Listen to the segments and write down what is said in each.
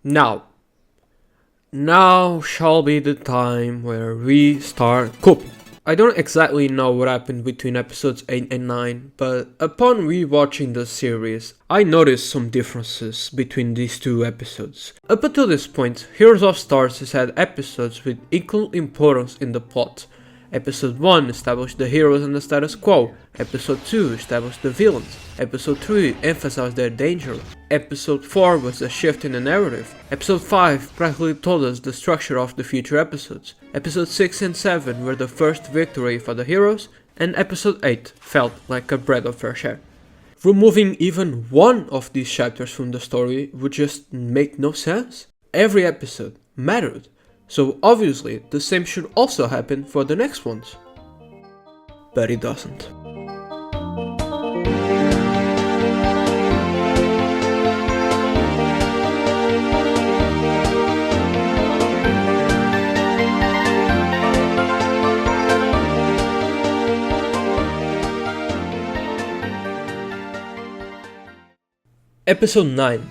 Now shall be the time where we start coping. I don't exactly know what happened between episodes 8 and 9, but upon rewatching the series, I noticed some differences between these two episodes. Up until this point, Heroes of Stars has had episodes with equal importance in the plot. Episode 1 established the heroes and the status quo, Episode 2 established the villains, Episode 3 emphasized their danger, Episode 4 was a shift in the narrative, Episode 5 practically told us the structure of the future episodes, Episode 6 and 7 were the first victory for the heroes, and Episode 8 felt like a breath of fresh air. Removing even one of these chapters from the story would just make no sense. Every episode mattered. So obviously, the same should also happen for the next ones. But it doesn't. Episode 9.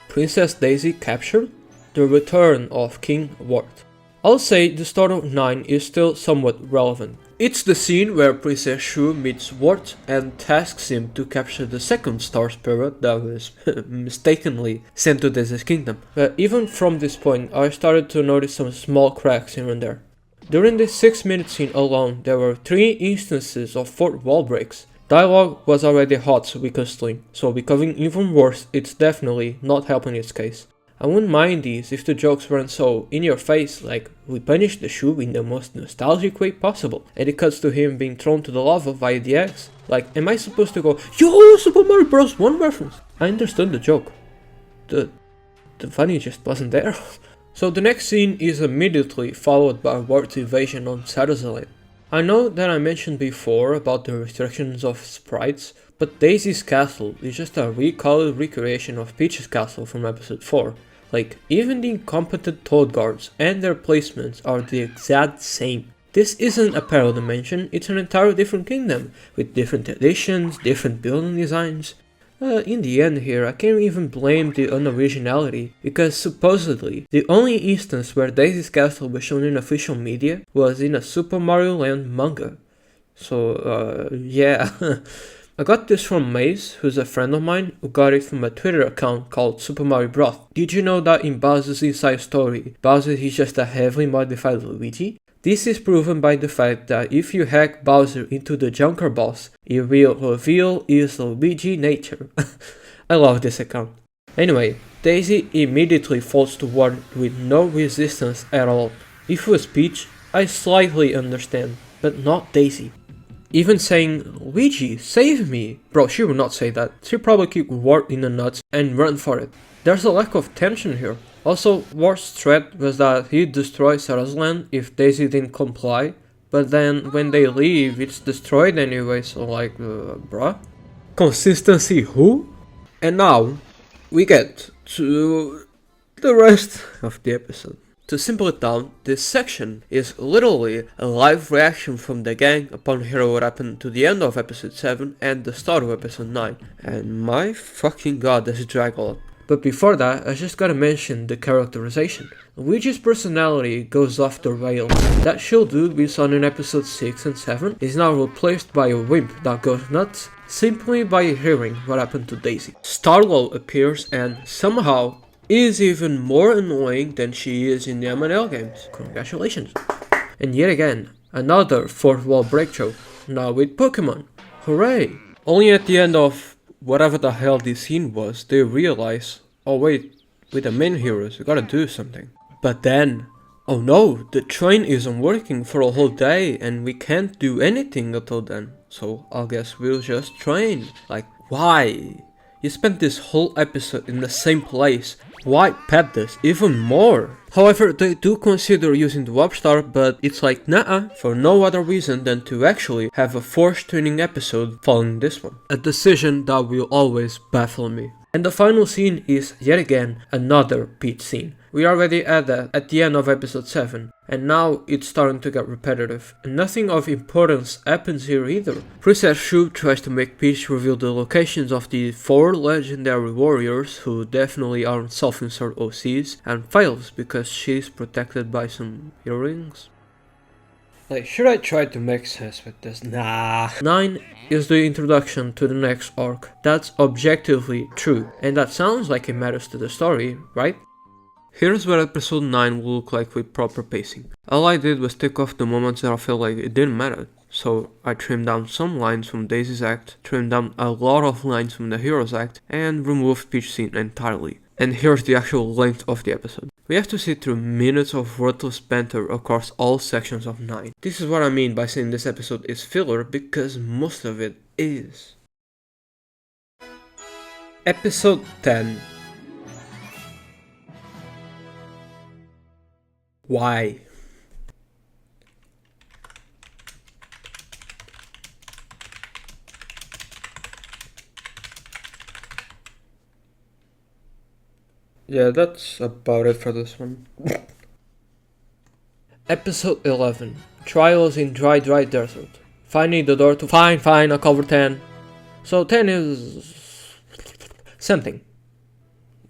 Princess Daisy captured? The return of King Wart. I'll say the start of 9 is still somewhat relevant. It's the scene where Princess Shu meets Wart and tasks him to capture the second star spirit that was mistakenly sent to Daisy's kingdom. But even from this point, I started to notice some small cracks here and there. During this 6-minute scene alone, there were 3 instances of fourth wall breaks. Dialogue was already hot recently, so becoming even worse, it's definitely not helping its case. I wouldn't mind these if the jokes weren't so in your face, like we punished the Shu in the most nostalgic way possible, and it cuts to him being thrown to the lava via the axe. Like, am I supposed to go, yo, Super Mario Bros. 1 reference? I understood the joke. The funny just wasn't there. So the next scene is immediately followed by Wart's invasion on Sarah's Island. I know that I mentioned before about the restrictions of sprites, but Daisy's castle is just a recolored recreation of Peach's castle from episode 4. Like, even the incompetent Toad Guards and their placements are the exact same. This isn't a parallel dimension, it's an entirely different kingdom, with different additions, different building designs. In the end here, I can't even blame the unoriginality, because supposedly, the only instance where Daisy's castle was shown in official media was in a Super Mario Land manga. So, yeah. I got this from Maze, who's a friend of mine, who got it from a Twitter account called Super Mario Bros. Did you know that in Bowser's inside story, Bowser is just a heavily modified Luigi? This is proven by the fact that if you hack Bowser into the Junker boss, it will reveal his Luigi nature. I love this account. Anyway, Daisy immediately falls to Wart with no resistance at all. If it was Peach, I slightly understand, but not Daisy. Even saying, Luigi, save me! Bro, she would not say that. She'd probably kick Wart in the nuts and run for it. There's a lack of tension here. Also, Wart's threat was that he'd destroy Sarah's land if Daisy didn't comply, but then when they leave, it's destroyed anyway, so like, bruh? Consistency who? And now, we get to the rest of the episode. To simple it down, this section is literally a live reaction from the gang upon hearing what happened to the end of episode 7 and the start of episode 9. And my fucking god, does it drag a lot. But before that, I just gotta mention the characterization. Luigi's personality goes off the rails. That chill dude we saw in episode 6 and 7 is now replaced by a wimp that goes nuts simply by hearing what happened to Daisy. Starlo appears and somehow is even more annoying than she is in the M&L games. Congratulations. And yet again, another fourth wall break joke, now with Pokemon. Hooray! Only at the end of whatever the hell this scene was, they realize, oh wait, with the main heroes, we gotta do something. But then, oh no, the train isn't working for a whole day and we can't do anything until then. So I guess we'll just train. Like, why? You spent this whole episode in the same place. Why pad this even more? However, they do consider using the Warp Star, but it's like nah, for no other reason than to actually have a forced training episode following this one. A decision that will always baffle me. And the final scene is yet again another Peach scene. We already had that at the end of episode 7, and now it's starting to get repetitive, and nothing of importance happens here either. Princess Shu tries to make Peach reveal the locations of the 4 legendary warriors who definitely aren't self-insert OCs, and fails because she's protected by some earrings. Like, should I try to make sense with this? Nah. 9 is the introduction to the next arc. That's objectively true, and that sounds like it matters to the story, right? Here's what episode 9 will look like with proper pacing. All I did was take off the moments that I felt like it didn't matter. So I trimmed down some lines from Daisy's act, trimmed down a lot of lines from the hero's act, and removed Peach's scene entirely. And here's the actual length of the episode. We have to sit through minutes of worthless banter across all sections of 9. This is what I mean by saying this episode is filler, because most of it is. Episode 10. Why? Yeah, that's about it for this one. Episode 11. Trials in Dry Desert. Finding the door to... Fine, I'll cover 10. So 10 is... something.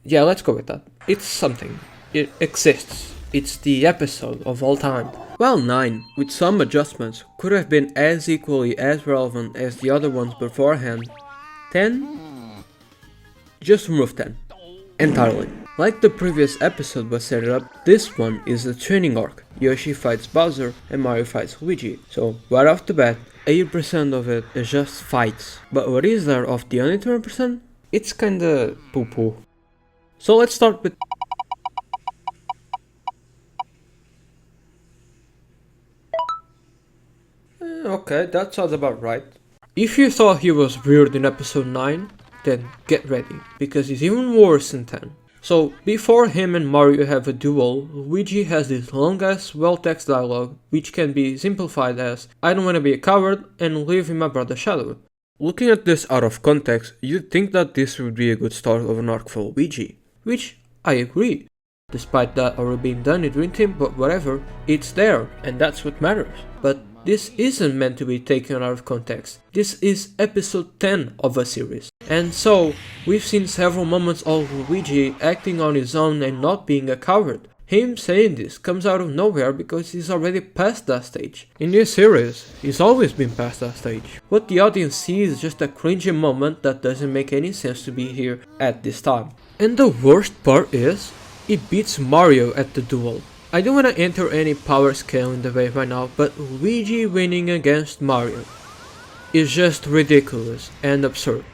Yeah, let's go with that. It's something. It exists. It's the episode of all time. Well, 9, with some adjustments, could have been as equally as relevant as the other ones beforehand. 10? Just remove 10. Entirely. Like the previous episode was set up, this one is the training arc. Yoshi fights Bowser and Mario fights Luigi. So right off the bat, 80% of it is just fights. But what is there of the only 20%? It's kinda poo-poo. So let's start with... Okay, that sounds about right. If you thought he was weird in episode 9, then get ready, because he's even worse in 10. So, before him and Mario have a duel, Luigi has this long-ass, well-text dialogue, which can be simplified as, I don't wanna be a coward, and live in my brother's shadow. Looking at this out of context, you'd think that this would be a good start of an arc for Luigi. Which, I agree. Despite that already being done in Dream Team, but whatever, it's there, and that's what matters. But this isn't meant to be taken out of context. This is episode 10 of a series. And so, we've seen several moments of Luigi acting on his own and not being a coward. Him saying this comes out of nowhere because he's already past that stage. In this series, he's always been past that stage. What the audience sees is just a cringy moment that doesn't make any sense to be here at this time. And the worst part is, it beats Mario at the duel. I don't want to enter any power scale in debate right now, but Luigi winning against Mario is just ridiculous and absurd.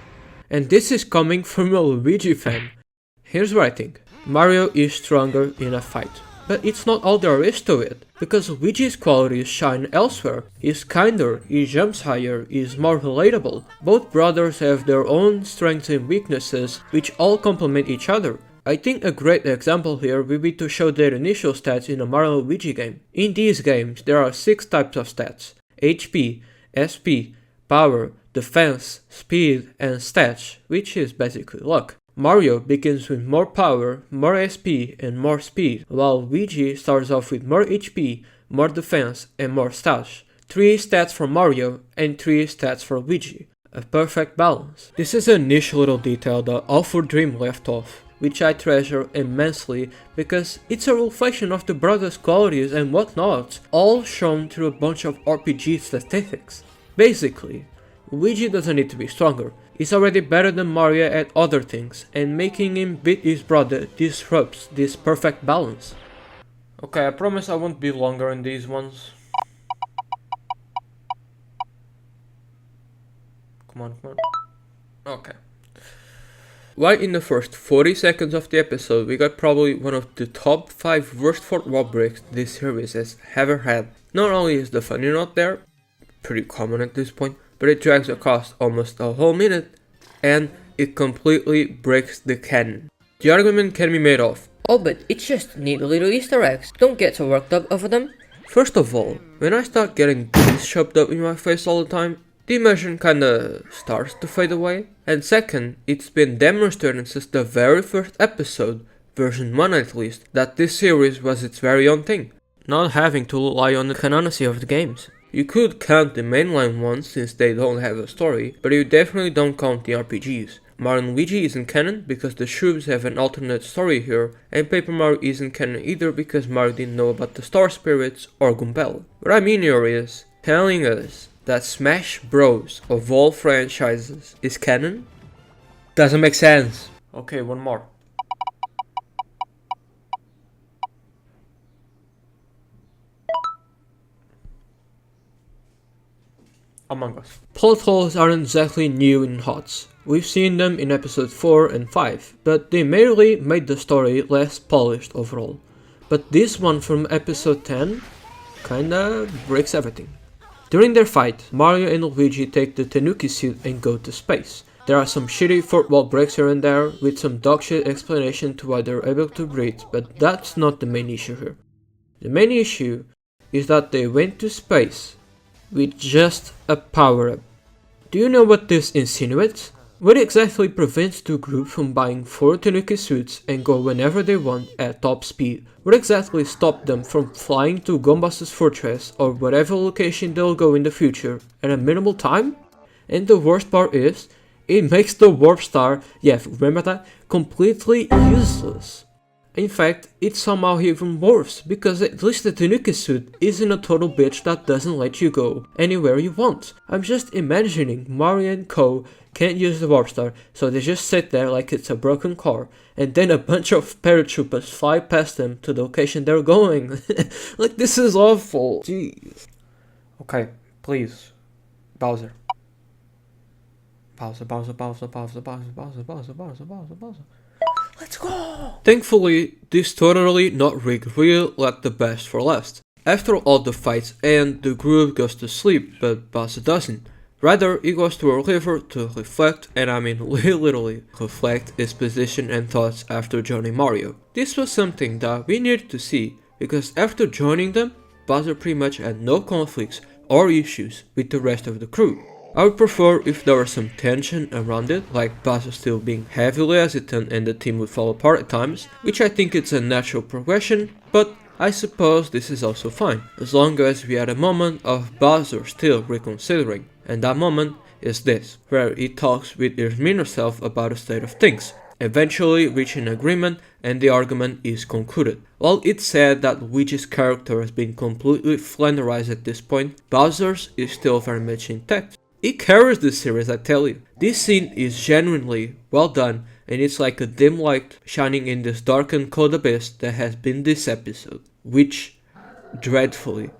And this is coming from a Luigi fan. Here's what I think. Mario is stronger in a fight. But it's not all there is to it, because Luigi's qualities shine elsewhere. He's kinder, he jumps higher, he's more relatable. Both brothers have their own strengths and weaknesses, which all complement each other. I think a great example here would be to show their initial stats in a Mario Luigi game. In these games, there are 6 types of stats: HP, SP, Power, Defense, Speed, and Stats, which is basically luck. Mario begins with more Power, more SP, and more Speed, while Luigi starts off with more HP, more Defense, and more Stats. 3 stats for Mario, and 3 stats for Luigi. A perfect balance. This is a niche little detail that All for Dream left off, which I treasure immensely because it's a reflection of the brothers' qualities and whatnots, all shown through a bunch of RPG statistics. Basically, Luigi doesn't need to be stronger, he's already better than Mario at other things, and making him beat his brother disrupts this perfect balance. Okay, I promise I won't be longer in these ones. Come on. Okay. Right in the first 40 seconds of the episode, we got probably one of the top 5 worst fourth wall breaks this series has ever had. Not only is the funny not there, pretty common at this point, but it drags across almost a whole minute, and it completely breaks the canon. The argument can be made of, oh, but it's just neat little Easter eggs, don't get so worked up over them. First of all, when I start getting this shoved up in my face all the time, the immersion kinda starts to fade away. And second, it's been demonstrated since the very first episode, version 1 at least, that this series was its very own thing, not having to rely on the canonicity of the games. You could count the mainline ones since they don't have a story, but you definitely don't count the RPGs. Mario & Luigi isn't canon because the Shrooms have an alternate story here, and Paper Mario isn't canon either because Mario didn't know about the Star Spirits or Goombella. What I mean here is telling us that Smash Bros. Of all franchises is canon doesn't make sense. Okay, one more. Among Us. Plot holes aren't exactly new in HOTS. We've seen them in episode 4 and 5, but they merely made the story less polished overall. But this one from episode 10 kinda breaks everything. During their fight, Mario and Luigi take the Tanuki suit and go to space. There are some shitty fourth wall breaks here and there, with some dogshit explanation to why they're able to breathe, but that's not the main issue here. The main issue is that they went to space with just a power-up. Do you know what this insinuates? What exactly prevents the group from buying 4 Tanuki suits and go whenever they want at top speed? What exactly stopped them from flying to Gombas's fortress or whatever location they'll go in the future at a minimal time? And the worst part is, it makes the Warp Star, yeah, remember that, completely useless. In fact, it's somehow even worse, because at least the Tanuki suit isn't a total bitch that doesn't let you go anywhere you want. I'm just imagining Mario and Co can't use the Warp Star, so they just sit there like it's a broken car, and then a bunch of paratroopers fly past them to the location they're going. Like, this is awful. Jeez. Okay, please. Bowser. Bowser. Let's go! Thankfully, this totally not rigged reel left the best for last. After all the fights end, the group goes to sleep, but Bowser doesn't. Rather, he goes to a river to reflect, and I mean literally reflect his position and thoughts after joining Mario. This was something that we needed to see, because after joining them, Bowser pretty much had no conflicts or issues with the rest of the crew. I would prefer if there was some tension around it, like Bowser still being heavily hesitant and the team would fall apart at times, which I think it's a natural progression, but I suppose this is also fine, as long as we had a moment of Bowser still reconsidering, and that moment is this, where he talks with his meaner self about the state of things, eventually reaching agreement and the argument is concluded. While it's said that Luigi's character has been completely flanderized at this point, Bowser's is still very much intact. It carries this series, I tell you. This scene is genuinely well done, and it's like a dim light shining in this dark and cold abyss that has been this episode, which, dreadfully,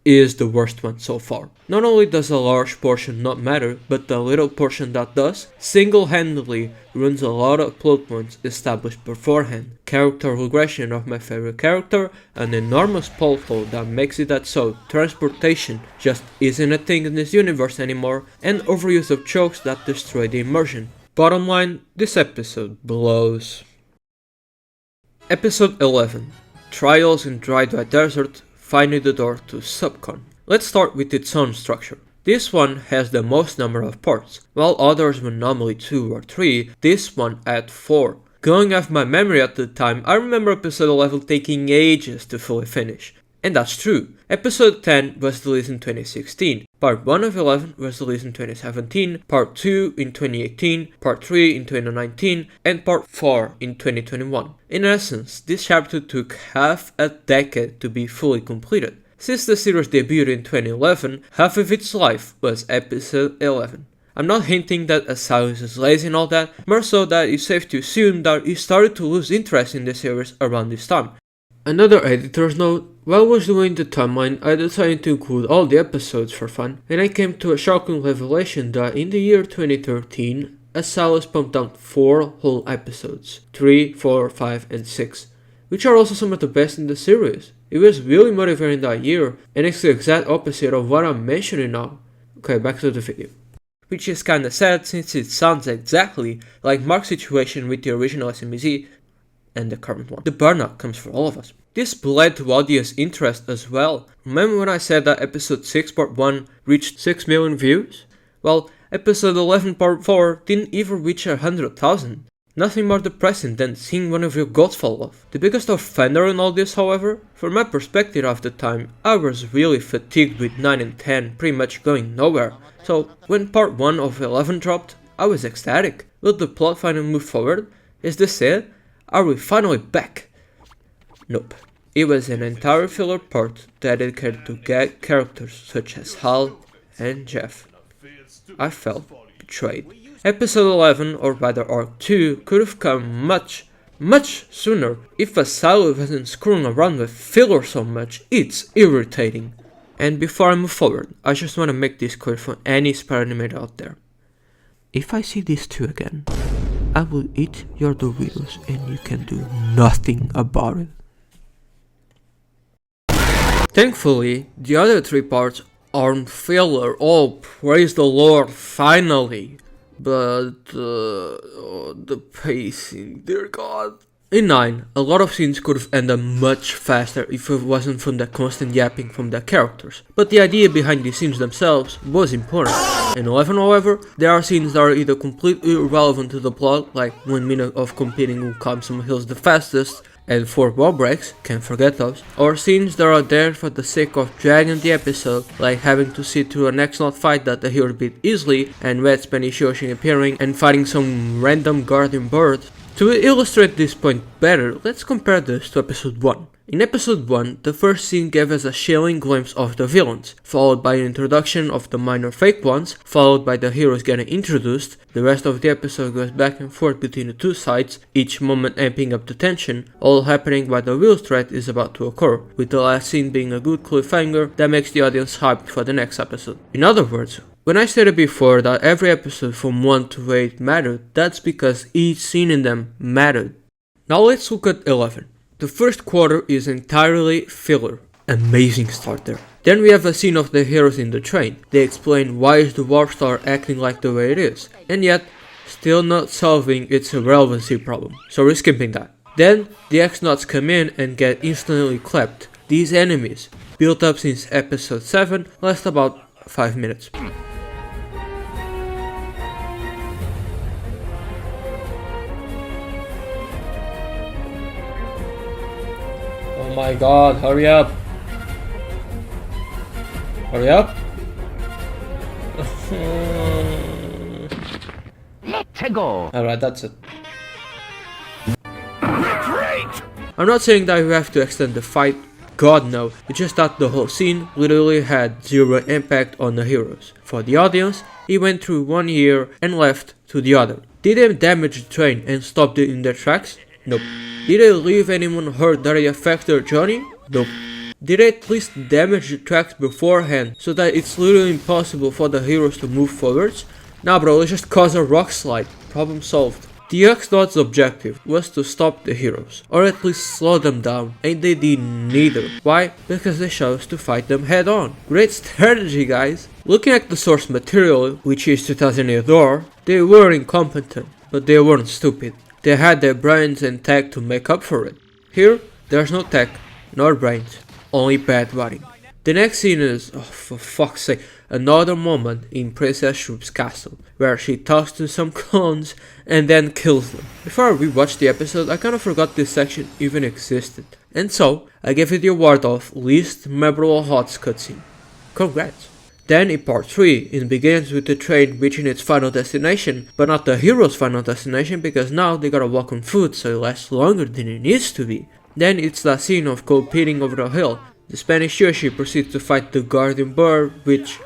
is the worst one so far. Not only does a large portion not matter, but the little portion that does, single-handedly ruins a lot of plot points established beforehand. Character regression of my favorite character, an enormous plot hole that makes it that so transportation just isn't a thing in this universe anymore, and overuse of jokes that destroy the immersion. Bottom line, this episode blows. Episode 11. Trials in Dry Desert, finding the door to Subcon. Let's start with its own structure. This one has the most number of parts. While others were normally 2 or 3, this one had 4. Going off my memory at the time, I remember episode 11 taking ages to fully finish. And that's true. Episode 10 was released in 2016, Part 1 of 11 was released in 2017, Part 2 in 2018, Part 3 in 2019, and Part 4 in 2021. In essence, this chapter took half a decade to be fully completed. Since the series debuted in 2011, half of its life was episode 11. I'm not hinting that Asylus is lazy and all that, more so that it's safe to assume that he started to lose interest in the series around this time. Another editor's note: while I was doing the timeline, I decided to include all the episodes for fun, and I came to a shocking revelation that in the year 2013, Asylus pumped out 4 whole episodes, 3, 4, 5, and 6, which are also some of the best in the series. It was really motivating that year, and it's the exact opposite of what I'm mentioning now. Okay, back to the video. Which is kinda sad since it sounds exactly like Mark's situation with the original SMBZ and the current one. The burnout comes for all of us. This bled to audience interest as well. Remember when I said that episode 6 part 1 reached 6 million views? Well, episode 11 part 4 didn't even reach 100,000. Nothing more depressing than seeing one of your gods fall off. The biggest offender in all this, however, from my perspective of the time, I was really fatigued with 9 and 10 pretty much going nowhere. So when part 1 of 11 dropped, I was ecstatic. Will the plot finally move forward? Is this it? Are we finally back? Nope. It was an entire filler part dedicated to gag characters such as Hal and Jeff. I felt betrayed. Episode 11, or rather Arc 2, could have come much sooner if Asylum wasn't screwing around with filler so much. It's irritating. And before I move forward, I just want to make this clear for any spy animator out there. If I see these two again, I will eat your Doritos and you can do nothing about it. Thankfully, the other 3 parts aren't filler. Oh, praise the Lord, finally. But the pacing, dear God. In 9, a lot of scenes could have ended much faster if it wasn't from the constant yapping from the characters. But the idea behind these scenes themselves was important. In 11, however, there are scenes that are either completely irrelevant to the plot, like 1 minute of competing who climbs some hills the fastest, and 4 wall breaks, can't forget those, or scenes that are there for the sake of dragging the episode, like having to sit through an X-Not fight that the hero beat easily, and Red Spanish Yoshi appearing and fighting some random guardian bird. To illustrate this point better, let's compare this to episode 1. In episode 1, the first scene gave us a chilling glimpse of the villains, followed by an introduction of the minor fake ones, followed by the heroes getting introduced. The rest of the episode goes back and forth between the two sides, each moment amping up the tension, all happening while the real threat is about to occur, with the last scene being a good cliffhanger that makes the audience hyped for the next episode. In other words, when I stated before that every episode from 1 to 8 mattered, that's because each scene in them mattered. Now let's look at 11. The first quarter is entirely filler. Amazing start there. Then we have a scene of the heroes in the train. They explain why is the Warp Star acting like the way it is, and yet still not solving its irrelevancy problem, so we're skipping that. Then the X-Nauts come in and get instantly clapped. These enemies, built up since episode 7, last about 5 minutes. Oh my god, hurry up! Hurry up! Let's go! Alright, that's it. I'm not saying that you have to extend the fight, god no, it's just that the whole scene literally had zero impact on the heroes. For the audience, it went through one ear and left to the other. Did they damage the train and stop it in their tracks? Nope. Did they leave anyone hurt that it affect their journey? Nope. Did they at least damage the tracks beforehand so that it's literally impossible for the heroes to move forwards? Nah bro, let's just cause a rock slide. Problem solved. The X-Nauts' objective was to stop the heroes, or at least slow them down, and they did neither. Why? Because they chose to fight them head on. Great strategy, guys! Looking at the source material, which is 2008 lore, they were incompetent, but they weren't stupid. They had their brains and tech to make up for it. Here, there's no tech, nor brains, only bad writing. The next scene is, oh for fuck's sake, another moment in Princess Shroop's castle, where she talks to some clones and then kills them. Before I rewatched the episode, I kinda forgot this section even existed. And so, I gave it the award of Least Memorable HOTS cutscene. Congrats! Then in part 3, it begins with the train reaching its final destination, but not the hero's final destination because now they gotta walk on foot so it lasts longer than it needs to be. Then it's that scene of competing over the hill. The Spanish Yoshi proceeds to fight the Guardian Bird, which,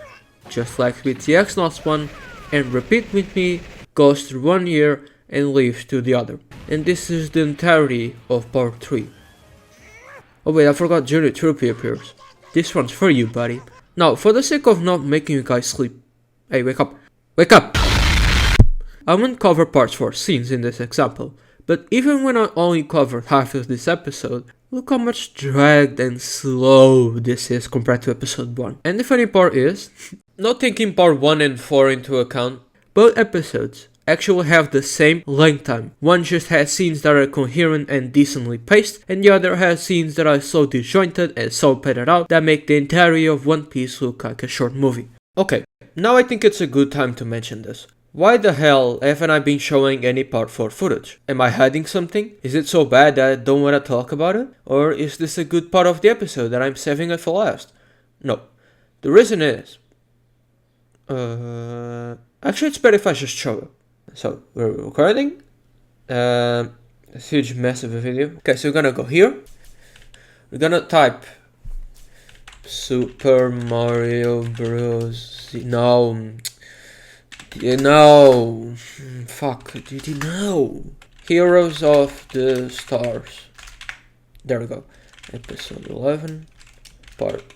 just like with the X-Nauts one, and repeat with me, goes through one ear and leaves to the other. And this is the entirety of part 3. Oh wait, I forgot Journey Trophy appears. This one's for you, buddy. Now, for the sake of not making you guys sleep, hey, wake up, wake up! I won't cover parts for scenes in this example, but even when I only covered half of this episode, look how much dragged and slow this is compared to episode 1. And the funny part is, not taking part 1 and 4 into account, both episodes actually have the same length time. One just has scenes that are coherent and decently paced, and the other has scenes that are so disjointed and so padded out that make the entirety of One Piece look like a short movie. Okay, now I think it's a good time to mention this. Why the hell haven't I been showing any part 4 footage? Am I hiding something? Is it so bad that I don't want to talk about it? Or is this a good part of the episode that I'm saving it for last? No. The reason is... actually it's better if I just show it. So, we're recording. A huge mess of a video. Okay, so we're gonna go here. We're gonna type Super Mario Bros. No. You know. Fuck. Did you know? Heroes of the Stars. There we go. Episode 11. Part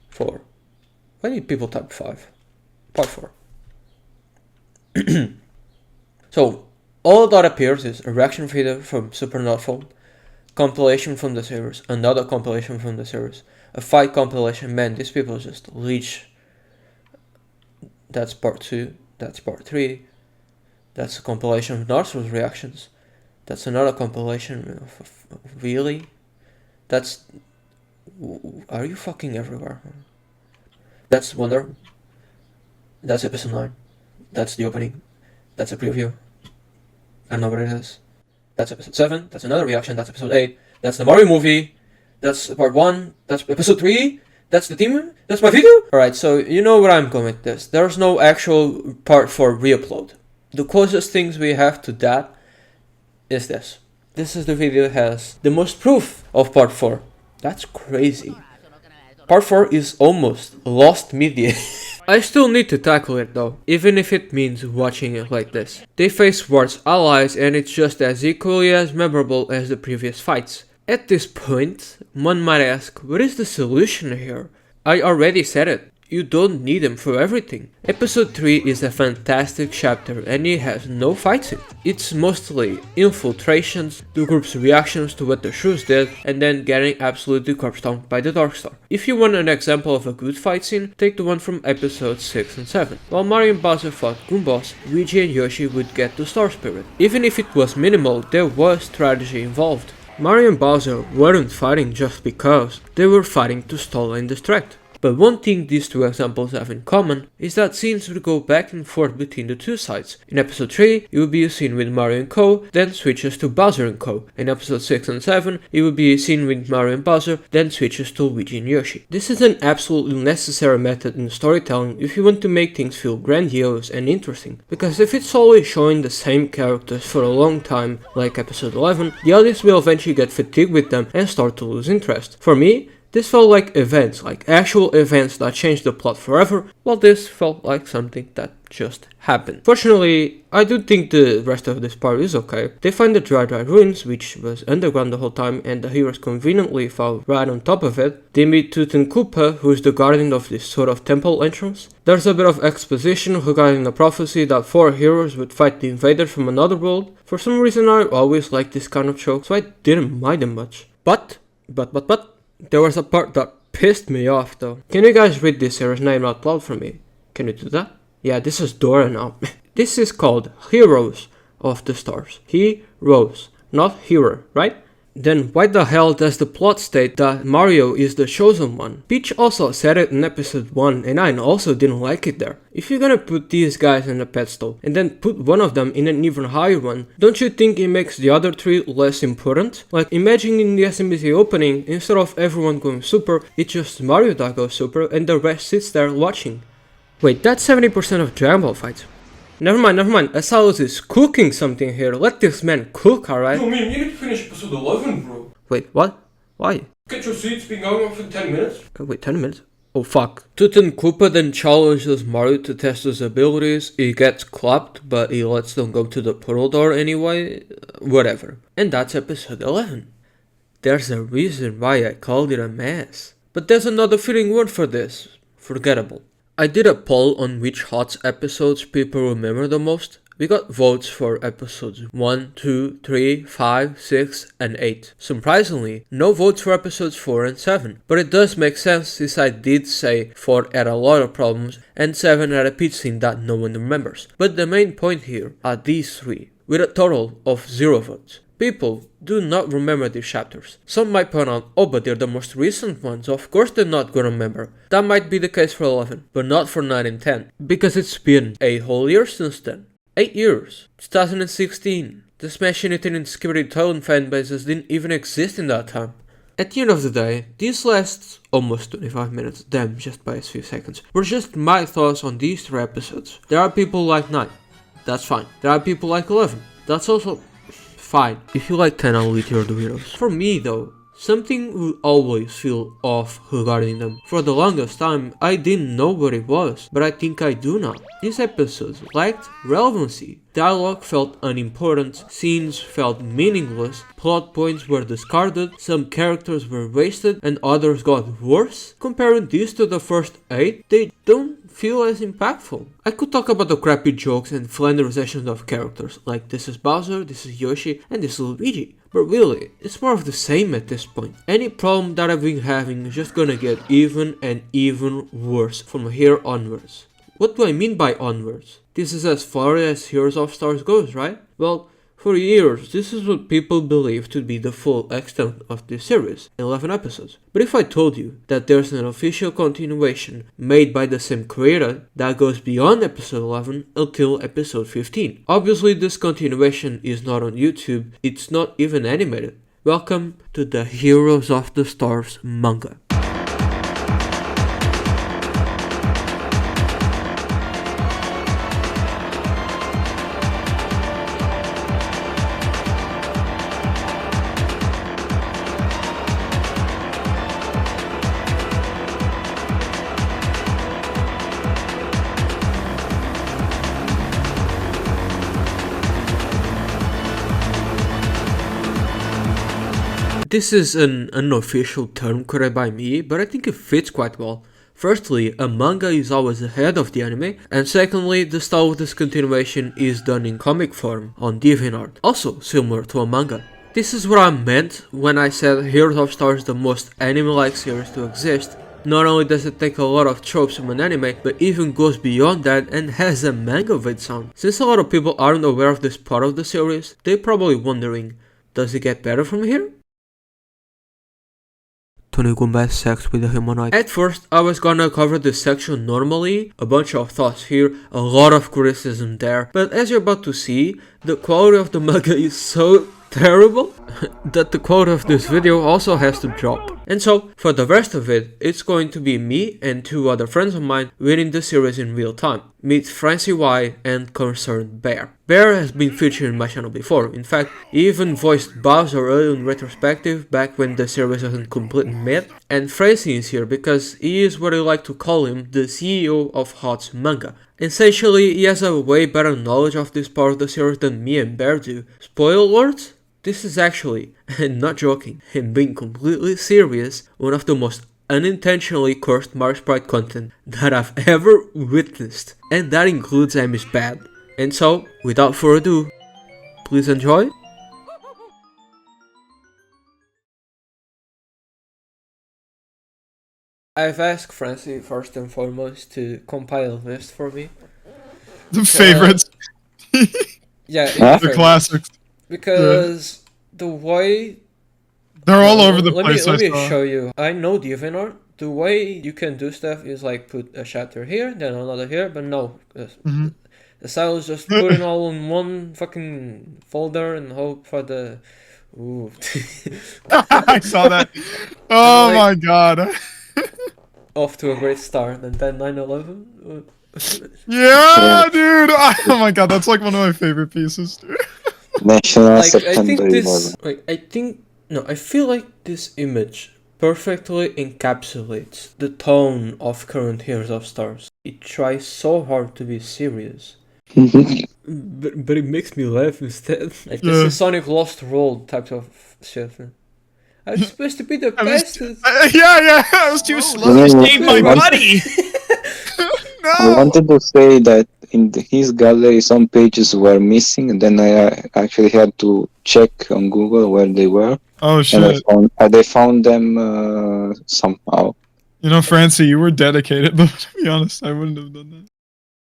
4. Why did people type 5? Part 4. So, all that appears is a reaction video from Super Notful, compilation from the series, another compilation from the series, a fight compilation. Man, these people just leech. That's part 2, that's part 3, that's a compilation of Narso's reactions, that's another compilation of really? That's... Are you fucking everywhere? That's Wonder, that's episode 9, that's the opening, that's a preview, I don't know what it is, that's episode 7, that's another reaction, that's episode 8, that's the Mario movie, that's part 1, that's episode 3, that's the theme, that's my video? Alright, so you know where I'm going with this. There's no actual part 4 re-upload. The closest things we have to that is this. This is the video that has the most proof of part 4. That's crazy. Part 4 is almost lost media. I still need to tackle it though, even if it means watching it like this. They face worse allies and it's just as equally as memorable as the previous fights. At this point, one might ask, what is the solution here? I already said it, you don't need them for everything. Episode 3 is a fantastic chapter and it has no fights in it. It's mostly infiltrations, the group's reactions to what the Shrews did, and then getting absolutely corpse-stomped by the Darkstar. If you want an example of a good fight scene, take the one from episodes 6 and 7. While Mario and Bowser fought Goombas, Luigi and Yoshi would get the Star Spirit. Even if it was minimal, there was strategy involved. Mario and Bowser weren't fighting just because, they were fighting to stall and distract. But one thing these two examples have in common is that scenes would go back and forth between the two sides. In episode 3, it would be a scene with Mario and Co, then switches to Bowser and Co. In episode 6 and 7, it would be a scene with Mario and Bowser, then switches to Luigi and Yoshi. This is an absolutely necessary method in storytelling if you want to make things feel grandiose and interesting, because if it's always showing the same characters for a long time, like episode 11, the audience will eventually get fatigued with them and start to lose interest. For me, this felt like events, like actual events that changed the plot forever, while this felt like something that just happened. Fortunately, I do think the rest of this part is okay. They find the Dry Ruins, which was underground the whole time, and the heroes conveniently fall right on top of it. They meet Toot and Koopa, who is the guardian of this sort of temple entrance. There's a bit of exposition regarding the prophecy that 4 heroes would fight the invaders from another world. For some reason I always liked this kind of show, so I didn't mind them much. But, there was a part that pissed me off though. Can you guys read this series name out loud for me? Can you do that? Yeah, this is Dora now. This is called Heroes of the Stars. He-Rose, not hero, right? Then why the hell does the plot state that Mario is the chosen one? Peach also said it in episode 1 and I also didn't like it there. If you're gonna put these guys in a pedestal and then put one of them in an even higher one, don't you think it makes the other 3 less important? Like imagine in the SMBHOTS opening, instead of everyone going super, it's just Mario that goes super and the rest sits there watching. Wait, that's 70% of Dragon Ball fights. Never mind, Asalus is cooking something here. Let this man cook, alright? Yo, man, you need to finish episode 11, bro. Wait, what? Why? Get your seats, been going on for 10 minutes. Wait, 10 minutes? Oh fuck. Toot and Koopa then challenges Mario to test his abilities. He gets clapped, but he lets them go to the portal door anyway. Whatever. And that's episode 11. There's a reason why I called it a mess. But there's another fitting word for this. Forgettable. I did a poll on which HOTS episodes people remember the most. We got votes for episodes 1, 2, 3, 5, 6, and 8. Surprisingly, no votes for episodes 4 and 7. But it does make sense since I did say 4 had a lot of problems and 7 had a pitch scene that no one remembers. But the main point here are these 3, with a total of 0 votes. People do not remember these chapters. Some might point out, oh, but they're the most recent ones, of course they're not gonna remember. That might be the case for 11, but not for 9 and 10, because it's been a whole year since then. 8 years. 2016. The Smash United and Skibidi Toilet fanbases didn't even exist in that time. At the end of the day, these last almost 25 minutes, damn, just by a few seconds, were just my thoughts on these 3 episodes. There are people like 9, that's fine. There are people like 11, that's also fine. If you like 10, I'll leave your videos. For me though, something will always feel off regarding them. For the longest time, I didn't know what it was, but I think I do now. These episodes lacked relevancy. Dialogue felt unimportant, scenes felt meaningless, plot points were discarded, some characters were wasted and others got worse. Comparing these to the first 8, they don't feel as impactful. I could talk about the crappy jokes and flanderizations of characters, like this is Bowser, this is Yoshi, and this is Luigi. But really, it's more of the same at this point. Any problem that I've been having is just gonna get even and even worse from here onwards. What do I mean by onwards? This is as far as Heroes of Stars goes, right? Well, for years, this is what people believe to be the full extent of this series, 11 episodes. But if I told you that there's an official continuation made by the same creator that goes beyond episode 11 until episode 15. Obviously this continuation is not on YouTube, it's not even animated. Welcome to the Heroes of the Stars manga. This is an unofficial term created by me, but I think it fits quite well. Firstly, a manga is always ahead of the anime, and secondly, the style of this continuation is done in comic form, on DeviantArt, also similar to a manga. This is what I meant when I said Heroes of Stars is the most anime-like series to exist. Not only does it take a lot of tropes from an anime, but even goes beyond that and has a manga of its own. Since a lot of people aren't aware of this part of the series, they're probably wondering, does it get better from here? Tony combats sex with a humanoid. At first, I was gonna cover this section normally, a bunch of thoughts here, a lot of criticism there, but as you're about to see, the quality of the manga is so terrible that the quality of this video also has to drop. And so, for the rest of it, it's going to be me and 2 other friends of mine reading the series in real time. Meet Francie Y and Concerned Bear. Bear has been featured in my channel before, in fact, he even voiced Bowser early in Retrospective back when the series wasn't completely mid. And Francie is here because he is what I like to call him, the CEO of SMBHOTS manga. Essentially, he has a way better knowledge of this part of the series than me and Bear do. Spoiler alert? This is actually, and not joking, and being completely serious, one of the most unintentionally cursed Mario Sprite content that I've ever witnessed. And that includes Amy's Bad. And so, without further ado, please enjoy. I've asked Francie first and foremost to compile a list for me. The favorites. Yeah, the classics. Because the way they're all over the place. Let me show you. I know DeviantArt. The way you can do stuff is like put a chapter here, then another here, but no. The style is just put it all in one fucking folder and hope for the. Ooh. I saw that. Oh my god. Off to a great start, and then 9/11. Yeah, dude. Oh my god, that's like one of my favorite pieces, dude. National Like, I think September this. 11. Like, I feel like this image perfectly encapsulates the tone of current Heroes of Stars. It tries so hard to be serious. But it makes me laugh instead. Like, this is Sonic Lost World type of shit. I was supposed to be the best. Yeah, I was too slow to save my buddy. No. I wanted to say that in his gallery some pages were missing, and then I actually had to check on Google where they were. Oh shit! And they found them somehow. You know, Francie, you were dedicated, but to be honest, I wouldn't have done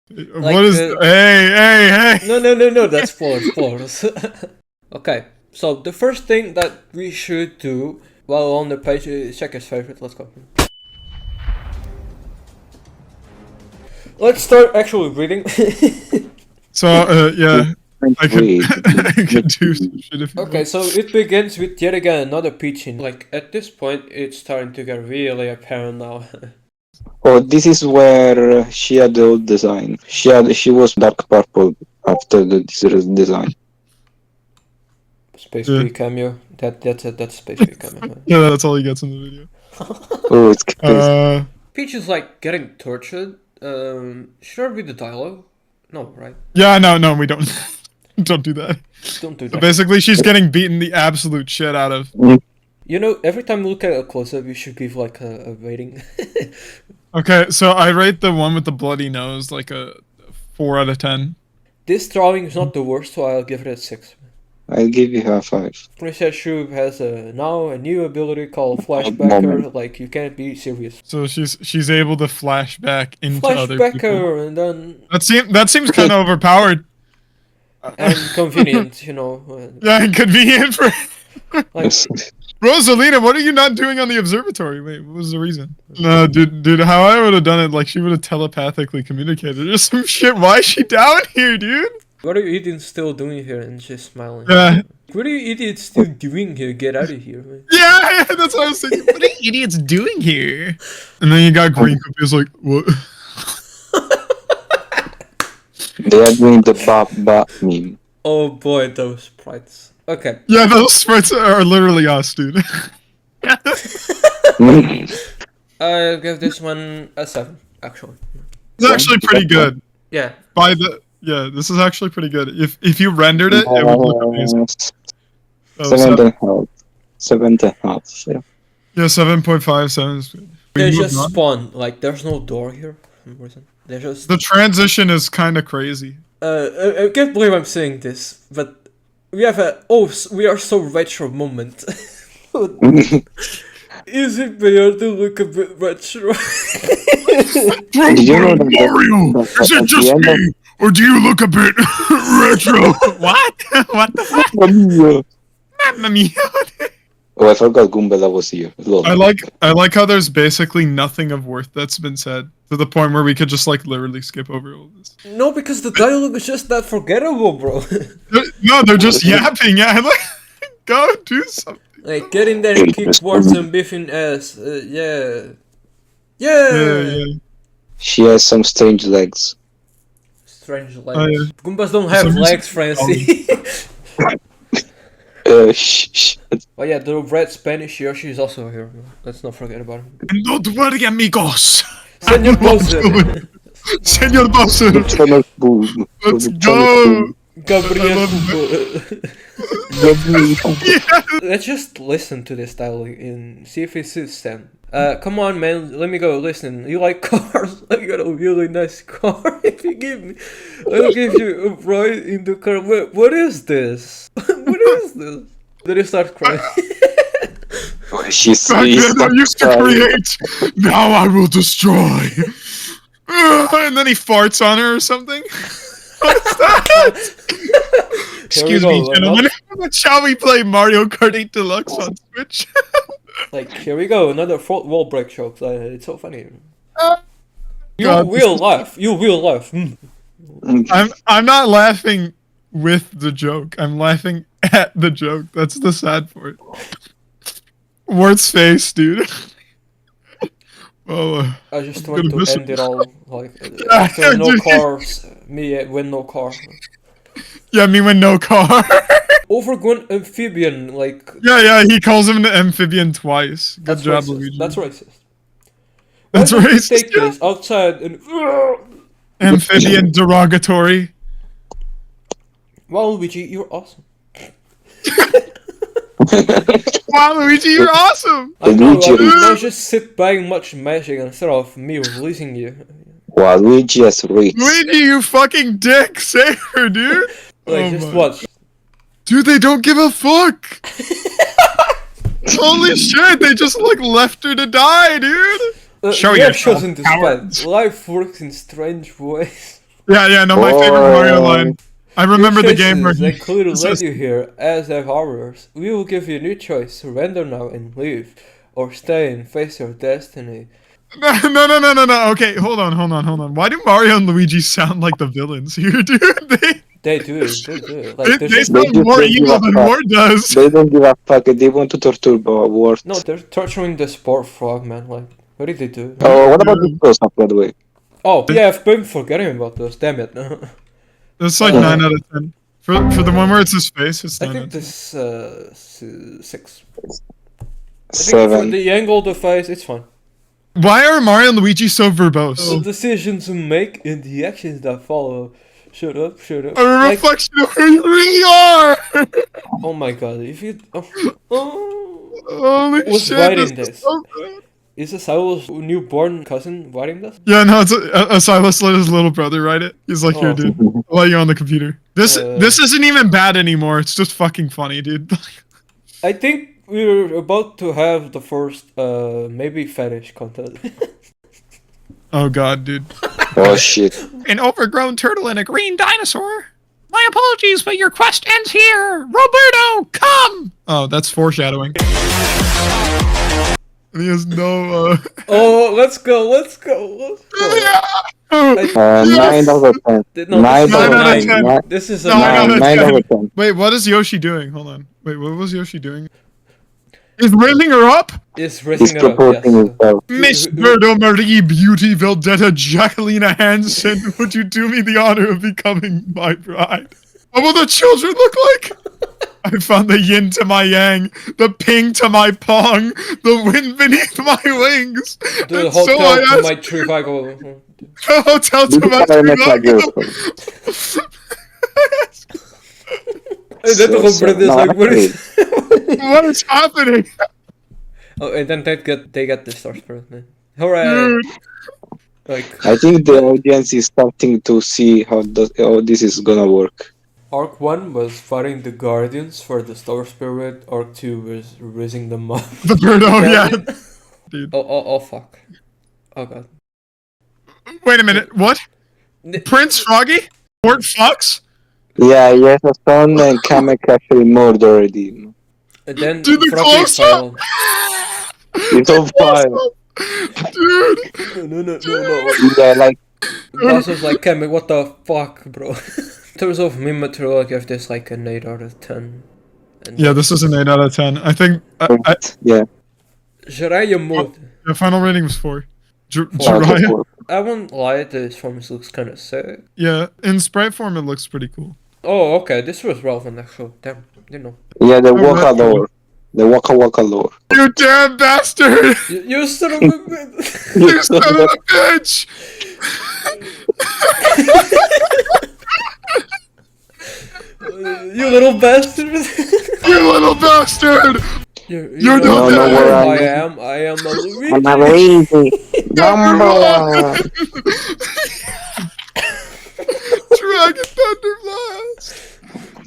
that. Like what is? Hey! No, that's pause. Okay. So the first thing that we should do while on the page is check his favorite. Let's go. Let's start actually reading. So, yeah. I can do some shit if you Okay, want. so it begins with yet again another peach scene. Like, at this point, it's starting to get really apparent now. Oh, this is where she had the old design. She was dark purple after the design. Space Yeah. Bee cameo. That's Space Bee cameo. Yeah, that's all he gets in the video. Oh, it's crazy. Peach is like getting tortured. Should I read the dialogue? No, right? Yeah, no, we don't. Don't do that. Don't do So that. basically, she's getting beaten the absolute shit out of. You know, every time you look at a close-up, you should give like a rating. Okay, so I rate the one with the bloody nose like a 4 out of 10. This drawing is not the worst, so I'll give it a 6. I'll give you a 5. Princess Shub has now a new ability called Flashbacker. Like, you can't be serious. So she's able to flash back into other people. Flashbacker, and then That seems kind of overpowered. and convenient, you know. Yeah, inconvenient for. Like, Rosalina, what are you not doing on the observatory? Wait, what was the reason? No, dude, how I would have done it, like, she would have telepathically communicated or some shit. Why is she down here, dude? what are you idiots still doing here? And she's smiling. Yeah. What are you idiots still doing here? Get out of here, man. Yeah, that's what I was thinking. What are you idiots doing here? And then you got Green Cookie, like, what? They are doing the Baba meme. Oh boy, those sprites. Okay. Yeah, those sprites are literally us, dude. I'll give this one a 7, actually. It's actually pretty good. Yeah. This is actually pretty good. If you rendered it, it would look amazing. Oh, 7.5. 7.5. Yeah. Yeah, 7.5, 7 is good. They We just moved on. spawn. Like, there's no door here. For some reason. They're just. The transition is kind of crazy. I can't believe I'm saying this, but we have we are so retro moment. Is it better to look a bit retro? Did you know that Mario, is it just me, or do you look a bit retro? What? What the fuck? Mamma mia. Oh, I forgot Goombella was here. Lol. I like how there's basically nothing of worth that's been said to the point where we could just like literally skip over all this. No, because the dialogue is just that forgettable, bro. No, they're just yapping. Yeah, like go do something. Like, get in there and kick words and biffing ass. Yeah. Yeah. She has some strange legs. Strange legs. Oh, yeah. Goombas don't have Some legs, reason- Francie. Shh. Oh yeah, the red Spanish Yoshi is also here. Let's not forget about him. Don't worry, amigos. Senor Bowser. Senor Bowser. Channel boom. Let's go. Gabriel. Yeah. Let's just listen to this dialogue and see if it suits them. Come on, man. Let me go. Listen, you like cars? I got a really nice car. If you give me, I'll give you a ride in the car. What is this? What is this? Then he starts crying. She's Back then I used to create. Now I will destroy. And then he farts on her or something. What's that? Excuse me, gentlemen. Shall we play Mario Kart 8 Deluxe on Switch? Like, here we go, another fourth wall break joke. It's so funny. You God, will laugh. You will laugh. Mm. I'm not laughing with the joke. I'm laughing at the joke. That's the sad part. Wart's face, dude. Well, I just I'm want gonna miss to end it. it all like after no Dude. cars, me win no car. yeah, me with no car. Overgrown amphibian, like yeah, he calls him an amphibian twice. Good that's job, racist. Luigi. That's racist. That's Why don't you racist, Take yeah. this outside and. Amphibian derogatory. Wow, Luigi, you're awesome. Wow, Luigi, you're awesome. I know. Luigi is- Now just sit back and watch magic instead of me releasing you. Wow, Luigi has reached. Luigi, you fucking dick. Save her, dude. Like, Oh just my- watch. Dude, they don't give a fuck. Holy shit, they just like left her to die, dude. Show we you, have chosen to cowards. spend. Life works in strange ways. Yeah, no, my favorite Mario line. I remember the game where They he clearly says- led you here as their horrors. We will give you a new choice: surrender now and leave, or stay and face your destiny. No. Okay, hold on. Why do Mario and Luigi sound like the villains here, dude? They do. Like They they're sound more they give evil a than fuck. Ward does. They don't give a fuck. They want to torture Wart. no, they're torturing the sport frog, man. Like, what did they do? Oh, what about this person, by the way? Oh, yeah, I've been forgetting about those. Damn it. It's like 9 out of 10. For the one where it's his face, it's I 9 out think of 10. this 6. I think for 7. the angle, the face, it's fine. Why are Mario and Luigi so The verbose? decisions you make and the actions that follow. Shut up. A Like, reflection of who you really are! oh my god, if you. Holy Who's shit, writing this this? is so good. Is Silas' newborn cousin writing this? Yeah, no, it's a Silas let his little brother write it. He's like, here, Oh. dude, I'll let you on the computer. This isn't even bad anymore. It's just fucking funny, dude. I think we're about to have the first, maybe fetish content. Oh god, dude. Oh shit. An overgrown turtle and a green dinosaur. My apologies, but your quest ends here. Roberto, come! Oh, that's foreshadowing. And he has no, Oh, let's go. 9 out of 10. No, 9 this is out a of 9. 10. 9. This is a No, I know 9. that's 9 out good. of 10. Wait, what is Yoshi doing? Hold on. Wait, what was Yoshi doing? He's raising her up? It's He's raising it up, proposing yes. himself. Miss Berto Marie Beauty Vildetta Jacqueline Hansen, would you do me the honor of becoming my bride? What will the children look like? I found the yin to my yang, the ping to my pong, the wind beneath my wings. The And so hotel I to asked my trivago. the hotel This to is my what I meant like trivago. this. And then the whole Brit is No, like, what is... What is happening? Oh, and then they get the Star Spirit, man. Hooray! Dude. Like, I think the audience is starting to see how this is gonna work. Arc 1 was fighting the Guardians for the Star Spirit. Arc 2 was raising them up. The Birdo, yeah. Dude. Oh, fuck. Oh, God. Wait a minute, what? Prince Froggy? Fort Fox? Yeah, yes, a son and Kamek actually moved already. And then Dude, the Froggy close-up! failed. It's on fire. Dude! No. Yeah, like, Boss was like, Kemi, what the fuck, bro? In terms of meme material, I give this like an 8 out of 10. And Yeah, this is an 8 out of 10. I think yeah. Jiraiya mode. the final rating was 4. Out of Jiraiya? 4. I won't lie, this form looks kind of sick. Yeah, in sprite form it looks pretty cool. Oh, okay, this was relevant actually. Damn, you know. Yeah, the Oh, Waka that's lore. The Waka lore. You damn bastard! You son of a bitch! You son of a bitch! You little bastard! You little bastard! You're not there. I am a Luigi. I'm amazing. Number 1. Dragon Thunder Blast!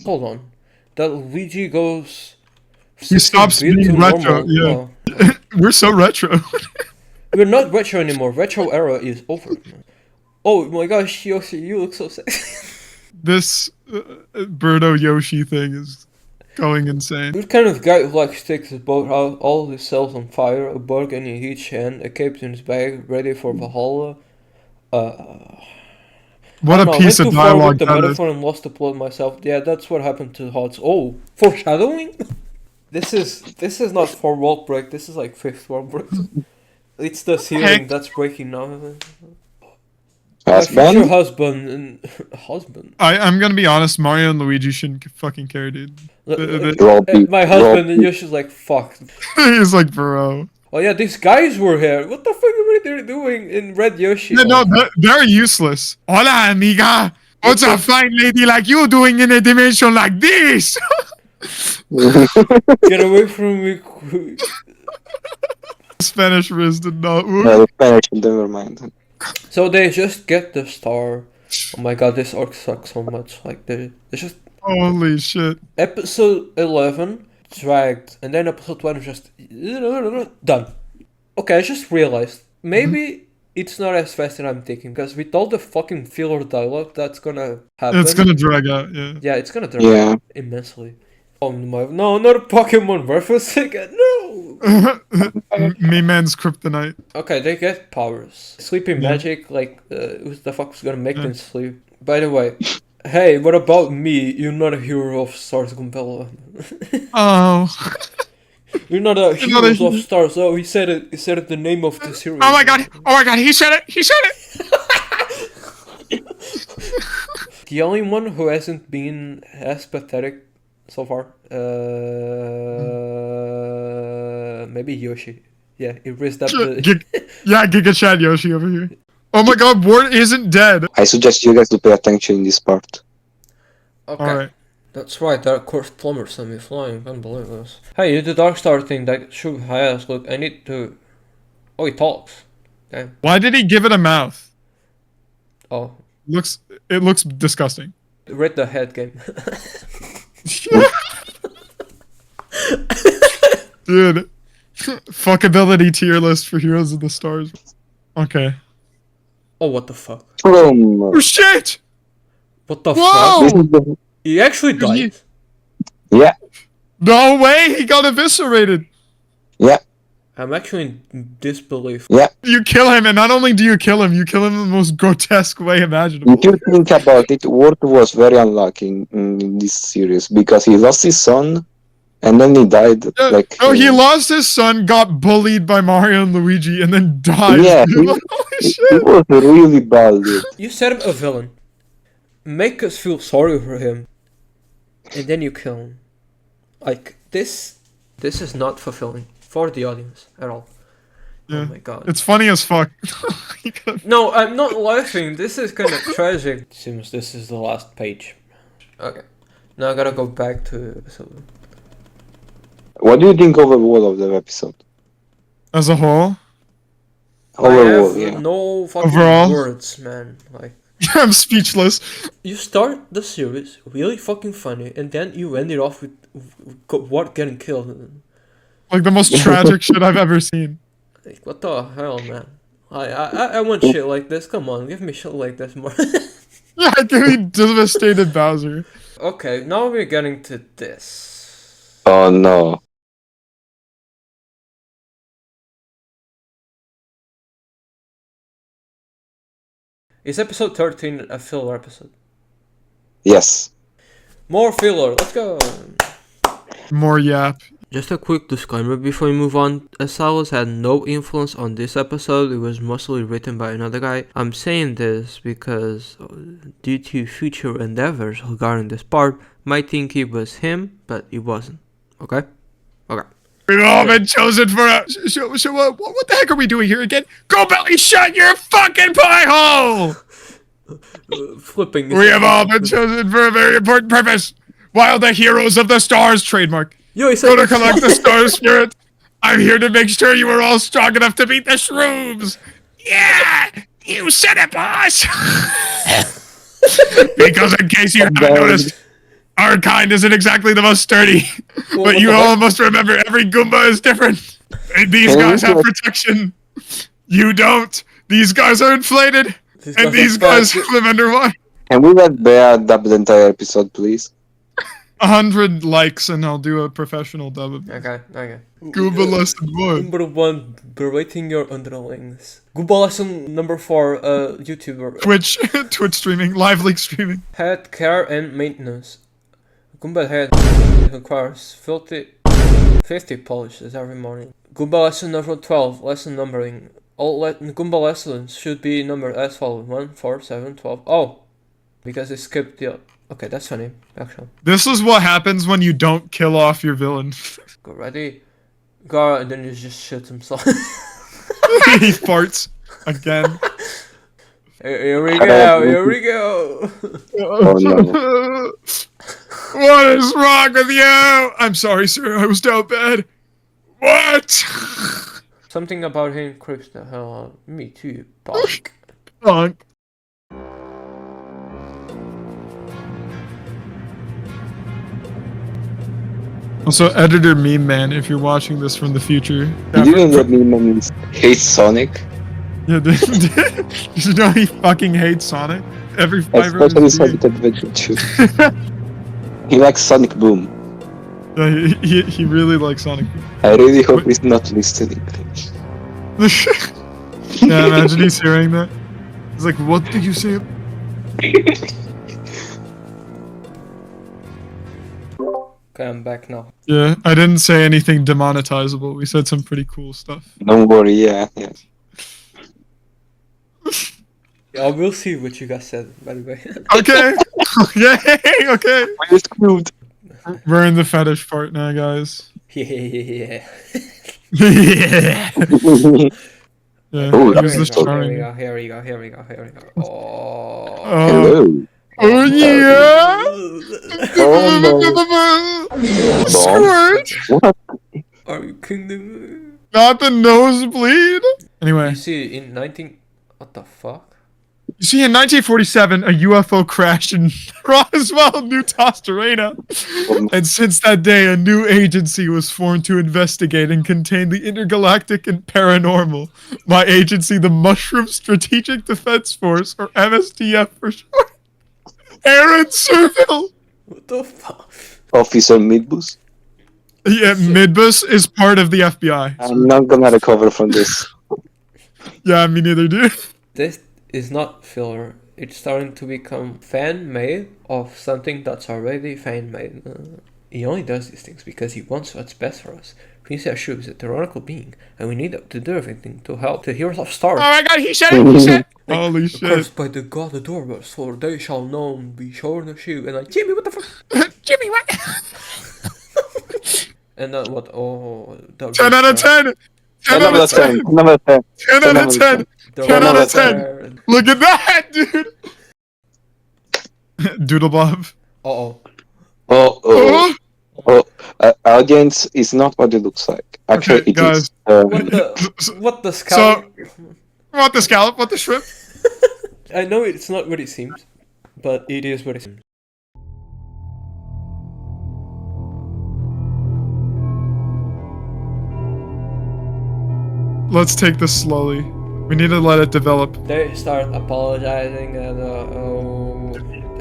Hold on. That Luigi goes. He stops 16 being to retro, normal. yeah. Oh. We're so retro. We're not retro anymore. Retro era is over. Oh my gosh, Yoshi, you look so sexy. This Birdo Yoshi thing is going insane. You're the kind of guy who likes takes his boat out, all his cells on fire, a bargain in each hand, a cape in his bag, ready for Valhalla. What a piece of dialogue the that is. metaphor and lost the plot myself. Yeah, that's what happened to HOTS. Oh, foreshadowing? This is not for wall break. This is like fifth wall break. It's the ceiling that's breaking now. My future Husband? husband and husband. I'm gonna be honest, Mario and Luigi shouldn't fucking care, dude. Robbie. My husband and Yoshi's like, fuck. He's like, bro. Oh yeah, these guys were here. What the fuck are they doing in Red Yoshi? Yeah, no, they're useless. Hola, amiga. What's a fine lady like you doing in a dimension like this? Get away from me. Spanish Riz did not work. No, Spanish, never mind. So they just get the star. Oh my god, this arc sucks so much. Like they just Holy shit. episode 11 dragged, and then episode 20 just done. Okay, I just realized maybe it's not as fast as I'm thinking, because with all the fucking filler dialogue that's gonna happen. It's gonna drag out, yeah. Yeah, it's gonna drag Yeah. out immensely. Oh my, no, not a Pokemon reference again, no! Me man's kryptonite. Okay, they get powers. Sleeping Yeah. magic, like, who the fuck's gonna make them sleep? By the way, hey, what about me? You're not a hero of Stars, Gumbella. Oh. You're not a You're not hero a of hero. Stars. Oh, he said it. He said it. The name of the series. Oh my god. Oh my god. He said it. He said it. The only one who hasn't been as pathetic so far, maybe Yoshi. Yeah, he risked up the. Yeah, Giga Chad Yoshi over here. Oh my god, Ward isn't dead. I suggest you guys to pay attention in this part. Okay. Alright. That's right, Dark Horse Plumber sent me flying, can't believe this. Hey, you did the Dark Star thing that should has, look, I need to... Oh, he talks. Damn. Why did he give it a mouth? Oh. It looks disgusting. Read the head game. Dude. Fuckability tier list for Heroes of the Stars. Okay. Oh, what the fuck? Oh shit! What the Whoa! This fuck? is the, He actually died. yeah, No way! He got eviscerated! yeah, I'm actually in disbelief. yeah. You kill him, and not only do you kill him in the most grotesque way imaginable. If you think about it, Ward was very unlucky in this series because he lost his son, and then he died. He lost his son, got bullied by Mario and Luigi, and then died. Yeah, Holy he shit! was really bad, dude. You set him a villain. Make us feel sorry for him. And then you kill him. Like, this is not fulfilling for the audience at all. Yeah. Oh my god. It's funny as fuck. No, I'm not laughing. This is kind of tragic. Seems this is the last page. Okay. Now I gotta go back to episode. What do you think overall of the episode? As a whole, Overall, I have yeah. no fucking Overall? words, man. Like, I'm speechless. you start the series really fucking funny, and then you end it off with what getting killed. Like the most tragic shit I've ever seen. Like, what the hell, man? I want shit like this. Come on, give me shit like this more. Yeah, give me devastated Bowser. Okay, now we're getting to this. Oh no. Is episode 13 a filler episode? Yes. More filler, let's go! More yap. Just a quick disclaimer before we move on. Silas had no influence on this episode, it was mostly written by another guy. I'm saying this because due to future endeavors regarding this part, might think it was him, but it wasn't. Okay? Okay. We've all been chosen for a... So what the heck are we doing here again? Go Belly, shut your fucking pie hole! Flipping. We have all been chosen for a very important purpose. While the Heroes of the Stars trademark. Yo, he Go said to collect the Star Spirit. I'm here to make sure you are all strong enough to beat the Shrooms. Yeah! You said it, boss! Because in case you haven't noticed, our kind isn't exactly the most sturdy. But you all must remember every Goomba is different. And these guys have protection. You don't. These guys are inflated. And these guys live underwater. Can we let Bea dub the entire episode, please? 100 likes and I'll do a professional dub of it. Okay. Goomba lesson 1. Number 1, berating your underlings. Goomba lesson number 4, YouTuber. Twitch streaming, live league streaming. Head care and maintenance. Goomba head requires 50 polishes every morning. Goomba lesson number 12, lesson numbering. All Goomba lessons should be numbered as follows: 1, 4, 7, 12. Oh! Because it skipped the... Okay, that's funny, actually. This is what happens when you don't kill off your villain. Go ready. Gara, and then he just shoots himself. He farts. Again. Here we go! Oh no. What is wrong with you? I'm sorry, sir. I was down bad. What? Something about him creeps the hell out. Me too, punk. Punk. Also, editor meme man, if you're watching this from the future. You didn't let me hate Sonic. Yeah, dude. You know he fucking hates Sonic? Every fiber of Especially his being. Sonic Adventure 2. He likes Sonic Boom. Yeah, he really likes Sonic. I really hope he's not listening. Yeah, imagine he's hearing that. He's like, what did you say? Okay, I'm back now. Yeah, I didn't say anything demonetizable. We said some pretty cool stuff. Don't worry, yeah. Yeah, we'll see what you guys said, by the way. Okay. Okay. We're screwed. We're in the fetish part now, guys. Yeah. Yeah. Yeah. Oh, Who's that's this so- charming? Here we go. Oh. Hello. Oh yeah. Oh no. Squirt. Are you kidding me? Not the nosebleed. Anyway, You see, in 19... What the fuck? you see, in 1947, a UFO crashed in Roswell, New Tostarena. And since that day, a new agency was formed to investigate and contain the intergalactic and paranormal. My agency, the Mushroom Strategic Defense Force, or MSDF for short. Aaron Serville. What the fuck? Officer Midbus. Yeah, Midbus is part of the FBI. I'm not gonna recover from this. Yeah, me neither, dude. This is not filler. It's starting to become fan-made of something that's already fan-made. He only does these things because he wants what's best for us. Princess Shub is a tyrannical being, and we need to do everything to help the heroes of Star. Oh my god, he said it, he said it. Holy shit. Cursed by the god Adorable, for they shall known be shorn of Shub. And like, Jimmy, what the fuck? Jimmy, what? And then what? Oh, that 10 out of 10. 10 out of 10. 10 out of 10. 10 out of 10. 10 out of 10. ten. Look at that, dude. Doodle Bob. Oh. Audience is not what it looks like. Actually, Okay, it guys. is. What the scallop? What the scallop? What the shrimp? I know it's not what it seems, but it is what it seems. Let's take this slowly. We need to let it develop. They start apologizing and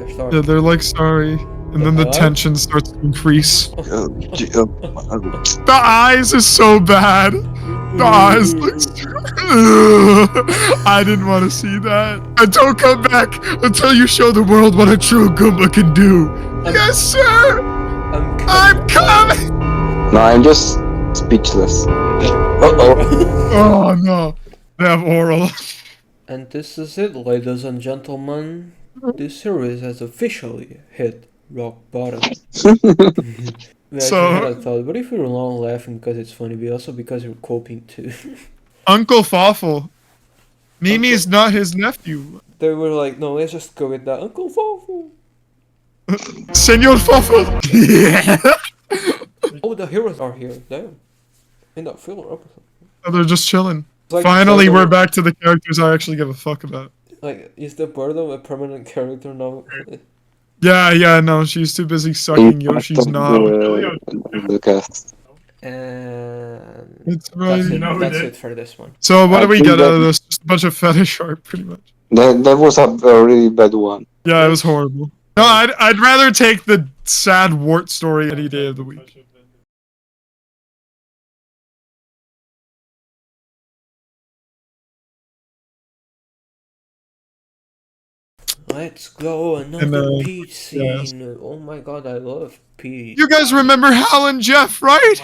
they start. Yeah, they're like sorry. And then the Hello? tension starts to increase. Oh, The eyes is so bad. The eyes look. I didn't want to see that. And don't come back until you show the world what a true Goomba can do. Yes, sir. I'm coming. no, I'm just speechless. Oh no, they have oral. And this is it, ladies and gentlemen. This series has officially hit rock bottom. We actually had a thought, what if we were not laughing because it's funny, but also because we're coping too? Uncle Fawful. Mimi is not his nephew. They were like, no, let's just go with that. Uncle Fawful. Senor Fawful. Yeah. Oh, the heroes are here. Damn. In that filler episode. Oh, they're just chilling. It's like Finally, Birdo- we're back to the characters I actually give a fuck about. Like, is the Birdo a permanent character now? Yeah, no, she's too busy sucking Yoshi's knob. The cast. And It's that's right. it. That's it for this one. So what I do we think get out of that- this? Just a bunch of fetish art, pretty much. That was a really bad one. Yeah, it was horrible. No, I'd rather take the sad wart story any day of the week. Let's go, another And, Peach yes. scene. Oh my god, I love Peach. You guys remember Hal and Jeff, right?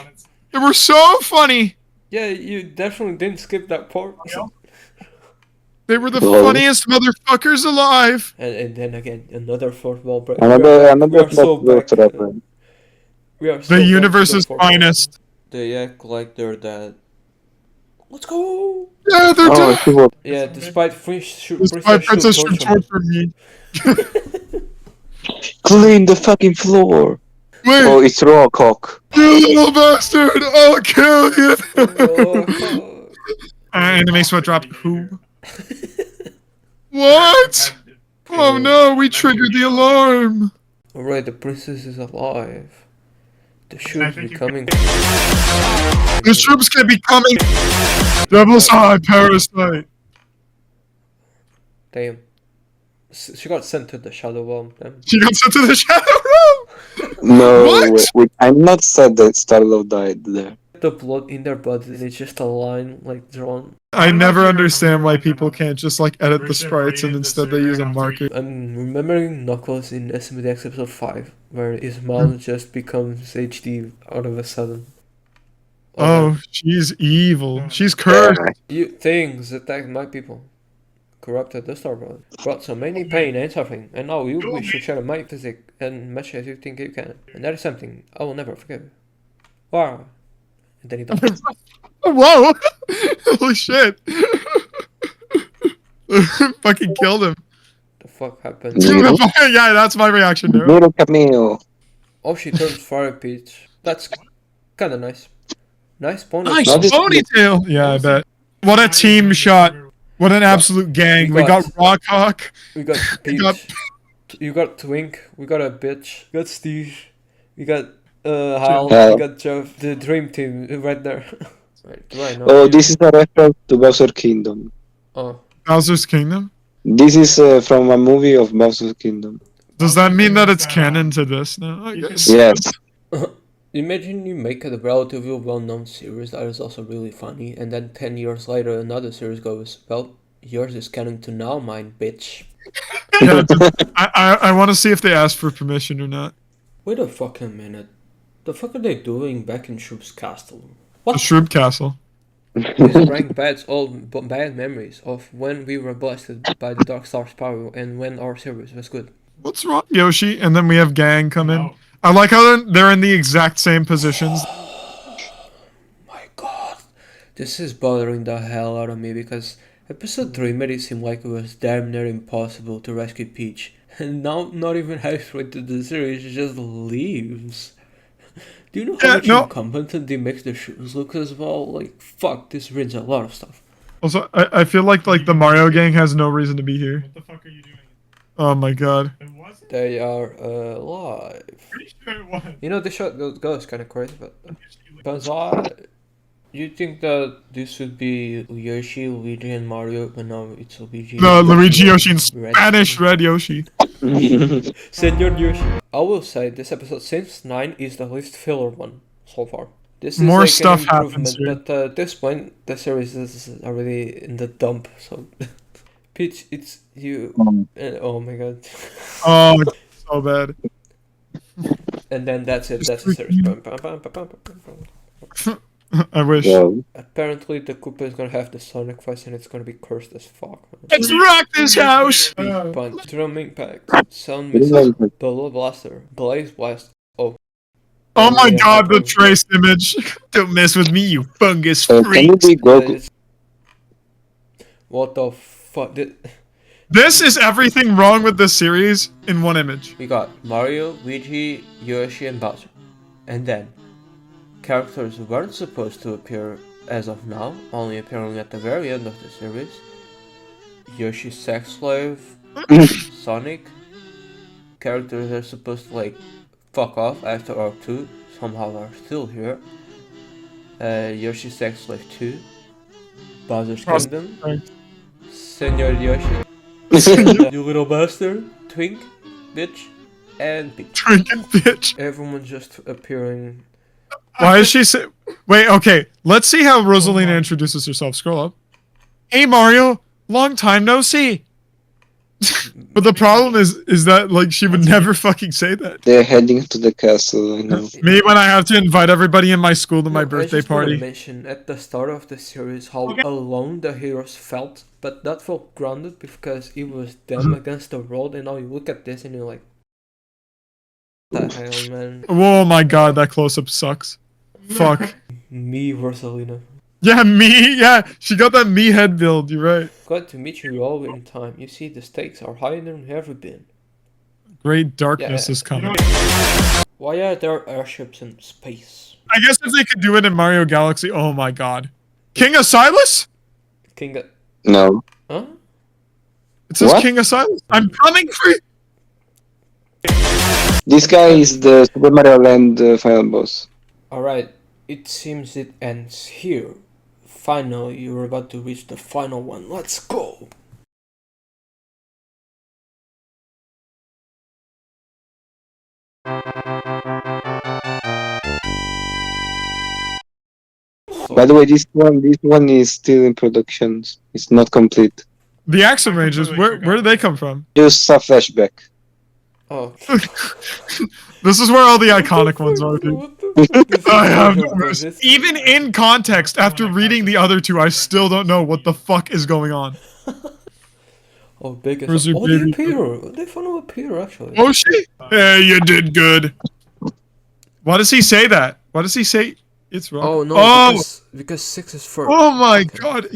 They were so funny. Yeah, you definitely didn't skip that part. They were the Lol. funniest motherfuckers alive. And then again, another fourth wall break. Another we are so plot back. reference. We are so The back to universe's fourth wall. finest. They act like they're dead. Let's go! Yeah, they're Oh, dead. she was. Yeah, despite Princess Despite Princess should torture torture me. Clean the fucking floor. Wait, Oh, it's raw cock. you little bastard! I'll kill you! Oh, Anime sweat drop. Who? What? Oh no, we triggered the alarm. Alright, the princess is alive. The shoot becoming. The troops can be coming. Devil's Eye Parasite. Damn. She got sent to the Shadow Realm. Damn. She got sent to the Shadow Realm. No, What? I'm not sad that Starlo died there. The blood in their body, it's just a line like drawn. I never understand why people can't just like edit the sprites and instead they use a marker. I'm remembering Knuckles in SMBHOTS episode 5, where his mom just becomes HD out of a sudden. Oh, she's evil. She's cursed. You things attacked my people. Corrupted the Star World. Brought so many pain and suffering, and now you wish to share my physique and much as you think you can. And that is something I will never forgive. Wow. And then he died. Whoa! Holy shit! Fucking killed him. The fuck happened? Yeah, that's my reaction to it. Little cameo. Oh, she turns Fire Peach. That's kinda nice. Nice ponytail. Nice Now this- ponytail! Yeah, I bet. What a team shot. What an absolute gang. We got Rockhawk. We got Peach. got- You got Twink. We got a bitch. We got Steve. We got Hal. Hal. We got Jeff. The dream team right there. Right, do I know? Oh, this is a reference to Bowser Kingdom. Oh. Bowser's Kingdom? This is from a movie of Bowser Kingdom. Does that mean that it's canon to this now? I guess. Yes. Imagine you make a relatively well-known series that is also really funny, and then 10 years later another series goes, well, yours is canon to now, mine, bitch. Yeah, I want to see if they asked for permission or not. Wait a fucking minute. The fuck are they doing back in Shroop's castle? The Shroop Castle. These bring back all bad memories of when we were blasted by the Dark Star's power and when our series was good. What's wrong, Yoshi? And then we have Gang come in. I like how they're in the exact same positions. My god. This is bothering the hell out of me because episode 3 made it seem like it was damn near impossible to rescue Peach. And now, not even halfway to the series, she just leaves. Do you know how much incompetent they make the shoes look as well? Like, fuck, this ruins a lot of stuff. Also, I feel like the Mario gang has no reason to be here. What the fuck are you doing? Oh my god. It wasn't? They are alive. Pretty sure it was. You know, they shot those ghosts kind of crazy, but... Bazaar, you think that this would be Yoshi, Luigi, and Mario, but no, it's Luigi. No, Luigi, Yoshi, and Spanish Red Yoshi. Senor Yoshi. I will say this episode since 9 is the least filler one so far. This is More like stuff an happens improvement, but at this point the series is already in the dump. So, Peach, it's you. Oh my god. Oh, it's so bad. And then that's it. That's the series. I wish. Yeah. Apparently, the Koopa is gonna have the Sonic voice, and it's gonna be cursed as fuck. Let's rock this house! Big punch, drum impact, sound missile, Bolo Blaster, Blaze Blast. Oh. Oh my god, the trace image. Don't mess with me, you fungus Can you freaks. be Goku? What the fuck? This is everything wrong with this series in one image. We got Mario, Luigi, Yoshi, and Bowser. And then, characters who weren't supposed to appear as of now, only appearing at the very end of the series. Yoshi's sex slave, Sonic. Characters that are supposed to like fuck off after Arc 2, somehow are still here. Yoshi's sex slave 2. Bowser's Kingdom. Senor Yoshi. You little bastard. Twink. Bitch. And Peach. Drinking bitch. Everyone just appearing. Why is she say? Wait, okay. Let's see how Rosalina introduces herself. Scroll up. Hey Mario, long time no see. But the problem is that like she would never fucking say that. They're heading to the castle, I know. Me when I have to invite everybody in my school to my birthday I just want party. to mention at the start of the series how alone the heroes felt, but that felt grounded because it was them against the world, and now you look at this and you're like, what the hell, man? Oh my god, that close up sucks. Fuck. Me, Rosalina. Yeah, me. Yeah, she got that me head build. You're right. Glad to meet you all in time. You see, the stakes are higher than ever been. Great darkness Yeah. is coming. Why are there airships in space? I guess if they could do it in Mario Galaxy, oh my god. King Asilas? King of... No. Huh? It says What? King Asilas. I'm coming for you. This guy is the Super Mario Land final boss. Alright, it seems it ends here. Finally, you're about to reach the final one. Let's go! By the way, this one is still in production. It's not complete. The Axum Rangers, where did they come from? Just a flashback. Oh. This is where all the iconic ones are, dude. What the fuck is I have this? no mercy. Even in context, after reading the other two, I still don't know what the fuck is going on. Oh, big Where's as your oh, they baby? appear. They finally appear, actually. Oh shit! Hey, you did good. Why does he say that? Why does he say it's wrong? Oh no, Oh, because 6 is first. oh my Okay. god.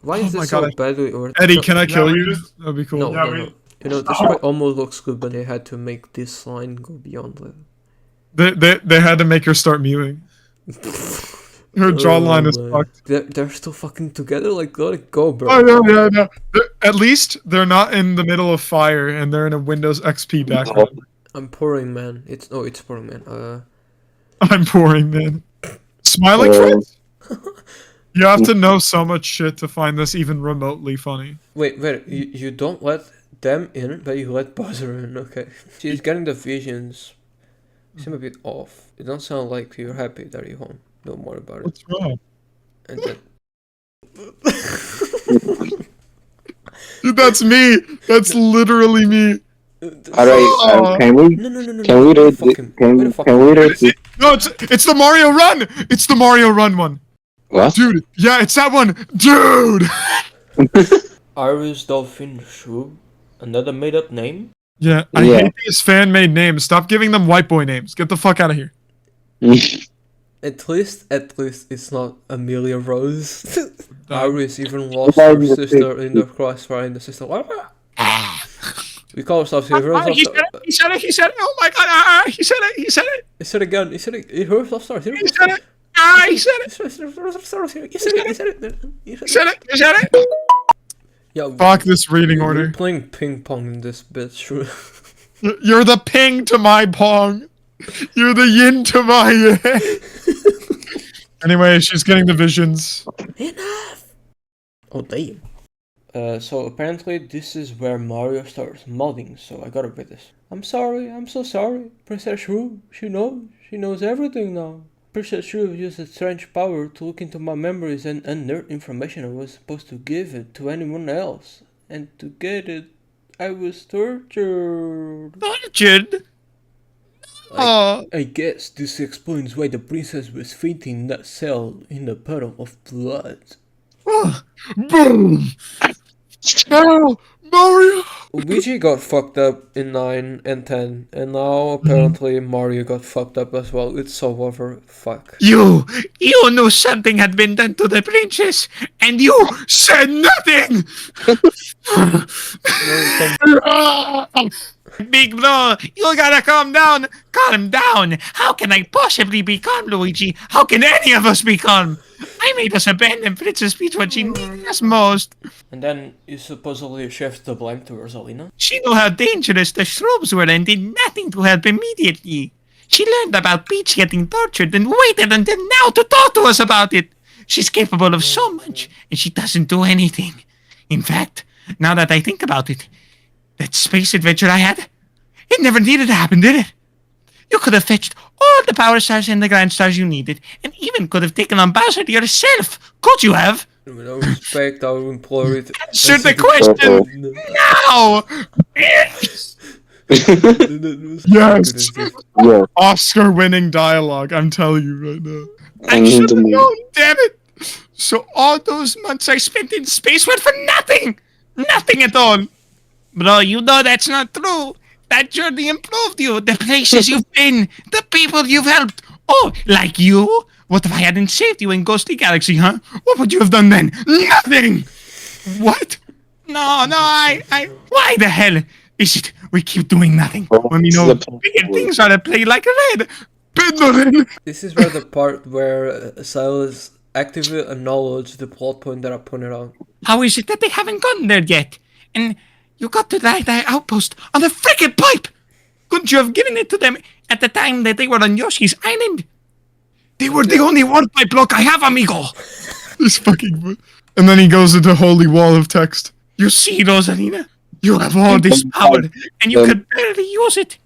Why Oh is my this so God. badly or Eddie, can I kill you? That'd be cool. No, Yeah, no, no. You know, this fight almost looks good, but they had to make this line go beyond that. They had to make her start mewing. Her jawline is man. fucked. They're still fucking together? Like, let it go, bro. Oh no, no. At least they're not in the middle of fire and they're in a Windows XP background. I'm pouring, man. It's pouring, man. I'm pouring, man. Smiling friends? You have to know so much shit to find this even remotely funny. Wait. You don't let them in, but you let Buzzer in. Okay. She's getting the visions. Seem a bit off. It don't sound like you're happy that you're home. Don't worry about it. What's wrong? And then Dude, that's me. That's literally me. Alright, can we? No. Can we read? Fuck him. Can Wait the fuck. we read? No, it's the Mario Run. It's the Mario Run one. What? Dude, yeah, it's that one. Dude. Iris Dolphin Shrew? Another made-up name? Yeah, I Yeah. hate these fan-made names. Stop giving them white boy names. Get the fuck out of here. At least it's not Amelia Rose. Uh, Iris even lost Why her do you sister think- in the crossfire and the sister. We call ourselves heroes. He said it. Oh my god, he said it. He said it again. He said it. Heroes of Stars. He said it. He said it. He said it. Yeah. Fuck this reading You're order. playing ping pong in this bitch. You're the ping to my pong. You're the yin to my yang. Anyway, she's getting the visions. Enough. Oh damn. So apparently this is where Mario starts modding, so I gotta read this. I'm so sorry. Princess Shrew, she knows everything now. Princess Shrew used a strange power to look into my memories and unearth information I was supposed to give it to anyone else. And to get it, I was tortured. Tortured? I guess this explains why the princess was fainting in that cell in the puddle of blood. Boom! Oh, Mario! Luigi got fucked up in 9 and 10, and now apparently Mario got fucked up as well. It's so over. Fuck. You knew something had been done to the princess, and you said nothing! Big bro, you gotta calm down. Calm down. How can I possibly be calm, Luigi? How can any of us be calm? I made us abandon Princess Peach when she needed us most. And then you supposedly shift the blame to Rosalina. She knew how dangerous the shrubs were and did nothing to help immediately. She learned about Peach getting tortured and waited until now to talk to us about it. She's capable of so much, and she doesn't do anything. In fact, now that I think about it, that space adventure I had, it never needed to happen, did it? You could have fetched all the power stars and the grand stars you needed, and even could have taken on Bowser yourself. Could you have? With all respect, I will implore it. Answer the question now! Yes! Yeah. Oscar-winning dialogue, I'm telling you right now. I I need should to have move. known, damn it! So all those months I spent in space went for nothing! Nothing at all! Bro, you know that's not true. That journey improved you. The places you've been. The people you've helped. Oh, like you? What if I hadn't saved you in Ghostly Galaxy, huh? What would you have done then? Nothing! What? No, why the hell is it we keep doing nothing when we know bigger things are at play like Red? Pendulin! This is where the part where Silas actively acknowledged the plot point that I pointed out. How is it that they haven't gotten there yet? And you got to that outpost on the frickin' pipe! Couldn't you have given it to them at the time that they were on Yoshi's Island? They were the only one pipe block I have, amigo! This fucking... And then he goes into holy wall of text. You see, Rosalina? You have all this power, and you could barely use it.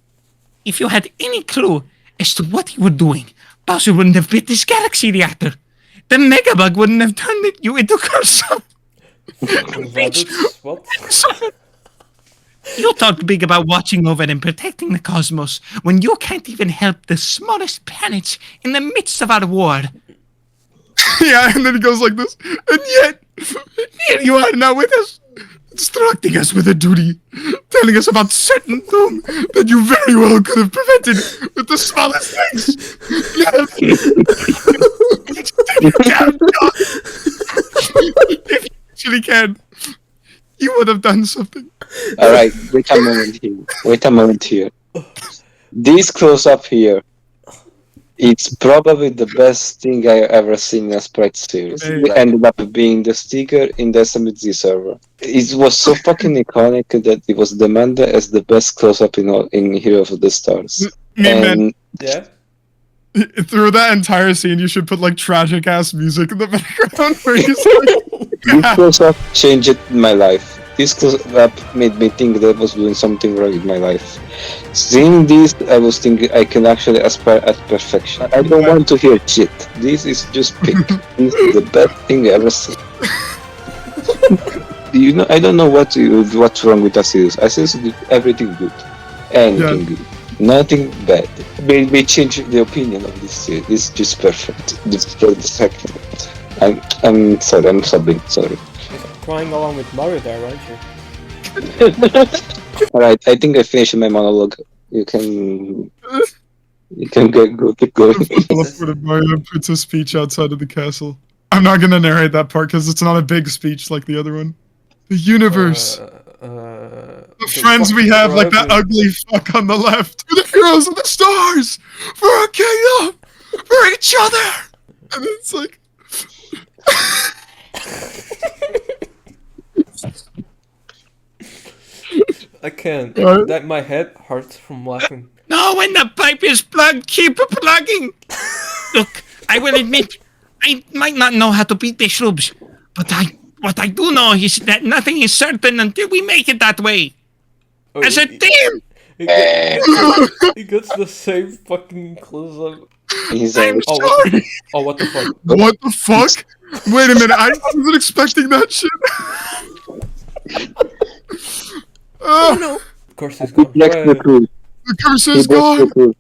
If you had any clue as to what you were doing, Bowser wouldn't have built this galaxy reactor. the Megabug wouldn't have turned you into Curse. Rabbits? What? You talk big about watching over and protecting the cosmos when you can't even help the smallest planets in the midst of our war. Yeah, and then he goes like this, and yet, here you are now with us, instructing us with a duty, telling us about certain doom that you very well could have prevented with the smallest things. If you actually can, you would have done something. Alright, wait a moment here. This close-up here, it's probably the best thing I ever seen in a sprite series. It ended up being the sticker in the SMBHOTS server. It was so fucking iconic that it was demanded as the best close-up in Hero of the Stars. Man, Yeah? through that entire scene, you should put like tragic ass music in the background where he's like, this close-up changed my life. This close-up made me think that I was doing something wrong in my life. Seeing this, I was thinking I can actually aspire at perfection. I don't want to hear shit. This is just pink. This is the best thing I ever seen. I don't know what's wrong with Asiris. Asiris did everything good. Anything good. Nothing bad. We changed the opinion of this series. It's just perfect. Just for the second. I'm sorry, I'm sobbing, sorry. Crying along with Mario there, aren't you? Alright, I think I finished my monologue. You can keep going. teleported Mario and Princess Peach outside of the castle. I'm not gonna narrate that part because it's not a big speech like the other one. The universe. The friends we have, like that ugly fuck on the left. We're the heroes of the stars! For our kingdom! For each other! And it's like... I can't. What? That my head hurts from laughing. No, when the pipe is plugged, keep plugging! Look, I will admit, I might not know how to beat the shrubs, but what I do know is that nothing is certain until we make it that way. Oh, As a team! he gets the same fucking close up. He's I'm Oh, sorry! what the fuck? What the fuck? Wait a minute, I wasn't expecting that shit. Oh no! Of course he's gone. next the crew. The curse is He breaks the gone! crew.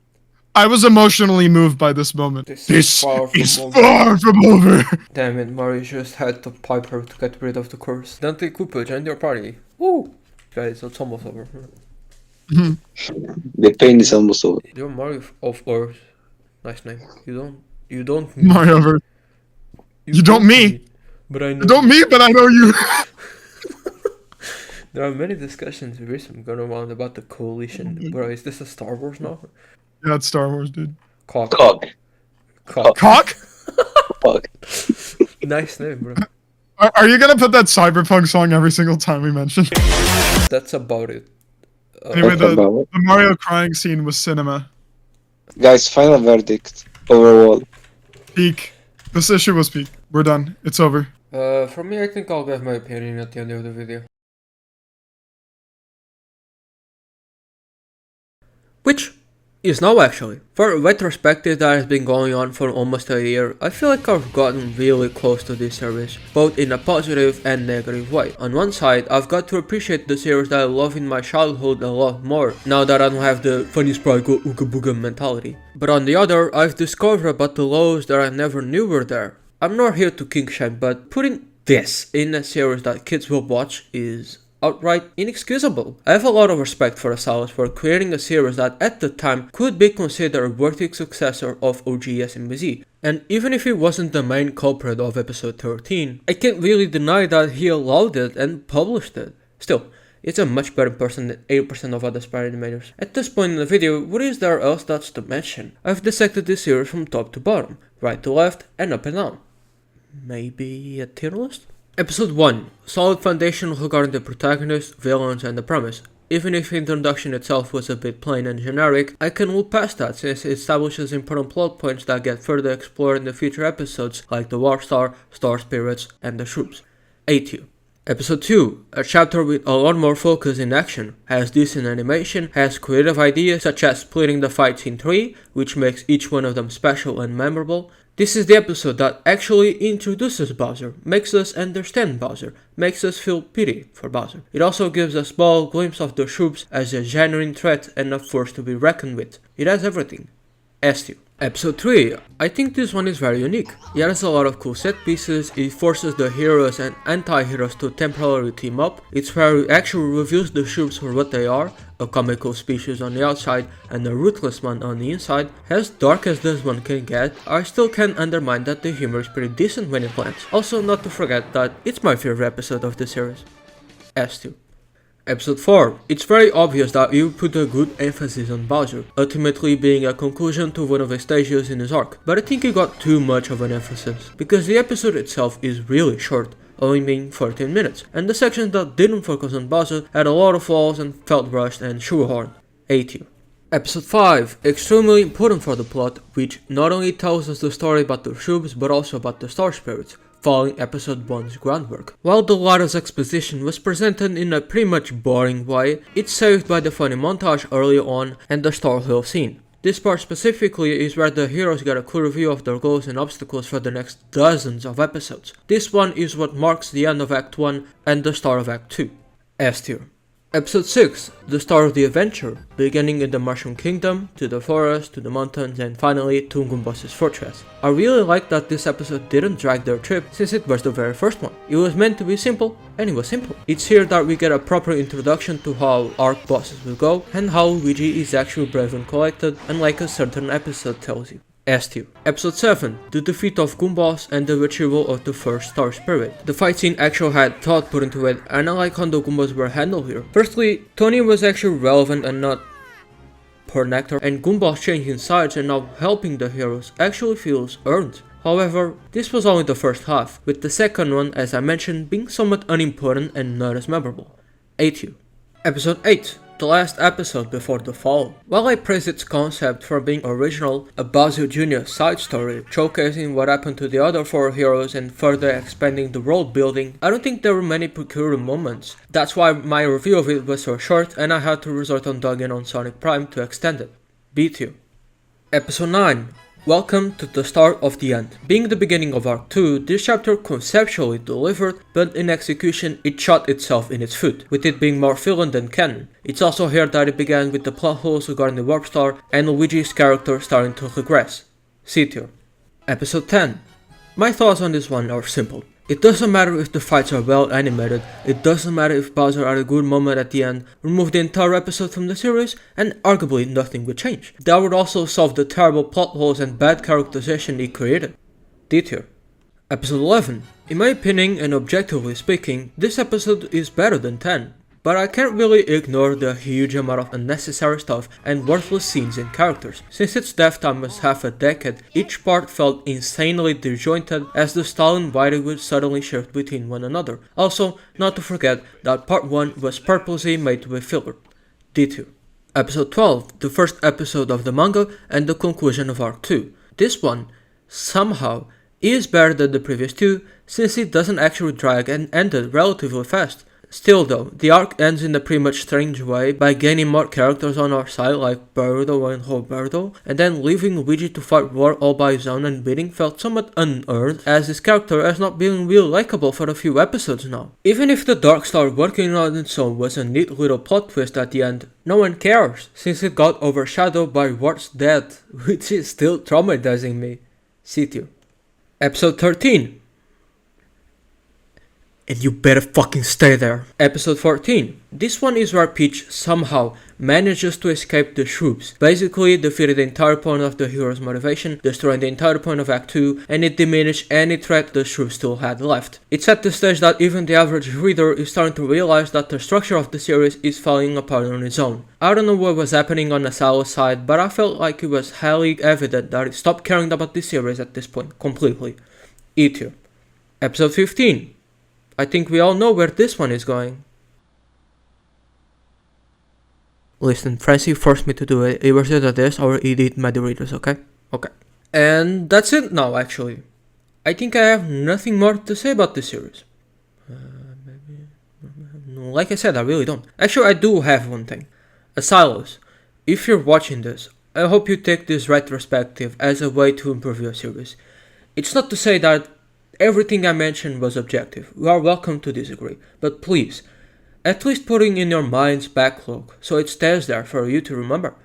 I was emotionally moved by this moment. This This is far is from far from over. Damn it, Mario just had to pipe her to get rid of the curse. Dante Koopa joined your party. Woo! Guys, it's almost over. The pain is almost over. You're Mario of Earth. Nice name. You don't Mario over. You don't me. But I know. You don't me, but I know you. There are many discussions recently going around about the coalition. Bro, is this a Star Wars now? Yeah, it's Star Wars, dude. Cock. Cock. Cock? Cock. Nice name, bro. Are you gonna put that Cyberpunk song every single time we mention? That's about it. Anyway, That's about the Mario crying scene was cinema. Guys, final verdict. Overall. Peak. This issue was peak. We're done. It's over. For me, I think I'll give my opinion at the end of the video. Which is now actually. For a retrospective that has been going on for almost a year, I feel like I've gotten really close to this series, both in a positive and negative way. On one side, I've got to appreciate the series that I loved in my childhood a lot more, now that I don't have the funny sprite go ooga booga mentality. But on the other, I've discovered about the lows that I never knew were there. I'm not here to kink shame, but putting this in a series that kids will watch is outright inexcusable. I have a lot of respect for Asalis for creating a series that at the time could be considered a worthy successor of OG SMBZ. And even if he wasn't the main culprit of episode 13, I can't really deny that he allowed it and published it. Still, it's a much better person than 80% of other sprite animators. At this point in the video, what is there else that's to mention? I've dissected this series from top to bottom, right to left and up and down. Maybe a tier list? Episode 1. Solid foundation regarding the protagonist, villains and the premise. Even if the introduction itself was a bit plain and generic, I can look past that since it establishes important plot points that get further explored in the future episodes like the War Star, Star Spirits and the Shrooms. A tier. Episode 2. A chapter with a lot more focus in action, has decent animation, has creative ideas such as splitting the fights in 3, which makes each one of them special and memorable. This is the episode that actually introduces Bowser, makes us understand Bowser, makes us feel pity for Bowser. It also gives a small glimpse of the troops as a genuine threat and a force to be reckoned with. It has everything. S2. Episode 3. I think this one is very unique. It has a lot of cool set pieces, it forces the heroes and anti-heroes to temporarily team up, it's where it actually reveals the troops for what they are, a comical species on the outside and a ruthless one on the inside. As dark as this one can get, I still can't undermine that the humor is pretty decent when it lands. Also, not to forget that it's my favorite episode of the series. S2. Episode 4. It's very obvious that you put a good emphasis on Bowser, ultimately being a conclusion to one of the stages in his arc, but I think it got too much of an emphasis, because the episode itself is really short, only being 14 minutes, and the sections that didn't focus on Bowser had a lot of flaws and felt rushed and shoehorned. A-tier. Episode 5. Extremely important for the plot, which not only tells us the story about the troops but also about the Star Spirits, following episode 1's groundwork. While the latter's exposition was presented in a pretty much boring way, it's saved by the funny montage early on and the Star Hill scene. This part specifically is where the heroes get a clear view of their goals and obstacles for the next dozens of episodes. This one is what marks the end of Act 1 and the start of Act 2. S tier. Episode 6, the start of the adventure, beginning in the Mushroom Kingdom, to the forest, to the mountains, and finally to Goomba's fortress. I really like that this episode didn't drag their trip since it was the very first one. It was meant to be simple, and it was simple. It's here that we get a proper introduction to how arc bosses will go, and how Luigi is actually brave and collected, unlike a certain episode tells you. S2. Episode 7, the defeat of Goombas and the retrieval of the first Star Spirit. The fight scene actually had thought put into it, and I like how the Goombas were handled here. Firstly, Tony was actually relevant and not poor nectar, and Goombas changing sides and now helping the heroes actually feels earned. However, this was only the first half, with the second one, as I mentioned, being somewhat unimportant and not as memorable. A2. Episode 8. The last episode before the fall. While I praise its concept for being original, a Bowser Jr. side story, showcasing what happened to the other four heroes and further expanding the world building, I don't think there were many peculiar moments. That's why my review of it was so short and I had to resort on dogging on Sonic Prime to extend it. B2. Episode 9. Welcome to the start of the end. Being the beginning of Arc 2, this chapter conceptually delivered, but in execution it shot itself in its foot, with it being more villain than canon. It's also here that it began with the plot holes regarding the Warp Star and Luigi's character starting to regress. C tier. Episode 10. My thoughts on this one are simple. It doesn't matter if the fights are well animated, it doesn't matter if Bowser had a good moment at the end, remove the entire episode from the series, and arguably nothing would change. That would also solve the terrible plot holes and bad characterization it created. D tier. Episode 11. In my opinion and objectively speaking, this episode is better than 10. But I can't really ignore the huge amount of unnecessary stuff and worthless scenes and characters. Since its death time was half a decade, each part felt insanely disjointed as the style and writing would suddenly shift between one another. Also, not to forget that part 1 was purposely made to be filler. D2. Episode 12, the first episode of the manga and the conclusion of Arc 2. This one, somehow, is better than the previous two since it doesn't actually drag and ended relatively fast. Still though, the arc ends in a pretty much strange way by gaining more characters on our side like Birdo and Roberto, and then leaving Luigi to fight war all by his own and bidding felt somewhat unearned, as his character has not been really likable for a few episodes now. Even if the Dark Star working on its own was a neat little plot twist at the end, no one cares, since it got overshadowed by Wart's death, which is still traumatizing me. C tier. Episode 13. And you better fucking stay there. Episode 14. This one is where Peach somehow manages to escape the troops, basically defeated the entire point of the hero's motivation, destroying the entire point of Act 2, and it diminished any threat the troops still had left. It's at this stage that even the average reader is starting to realize that the structure of the series is falling apart on its own. I don't know what was happening on Asalo's side, but I felt like it was highly evident that it stopped caring about this series at this point, completely. E tier. Episode 15. I think we all know where this one is going. Listen, Francie forced me to do it. It was either this or edit my readers, okay? Okay. And that's it now, actually. I think I have nothing more to say about this series. Like I said, I really don't. Actually, I do have one thing. Asilos, if you're watching this, I hope you take this retrospective as a way to improve your series. It's not to say that everything I mentioned was objective. You are welcome to disagree, but please, at least putting in your mind's backlog so it stays there for you to remember.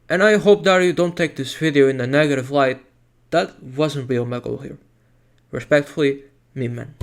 And I hope that you don't take this video in a negative light. That wasn't real my goal here. Respectfully, me man.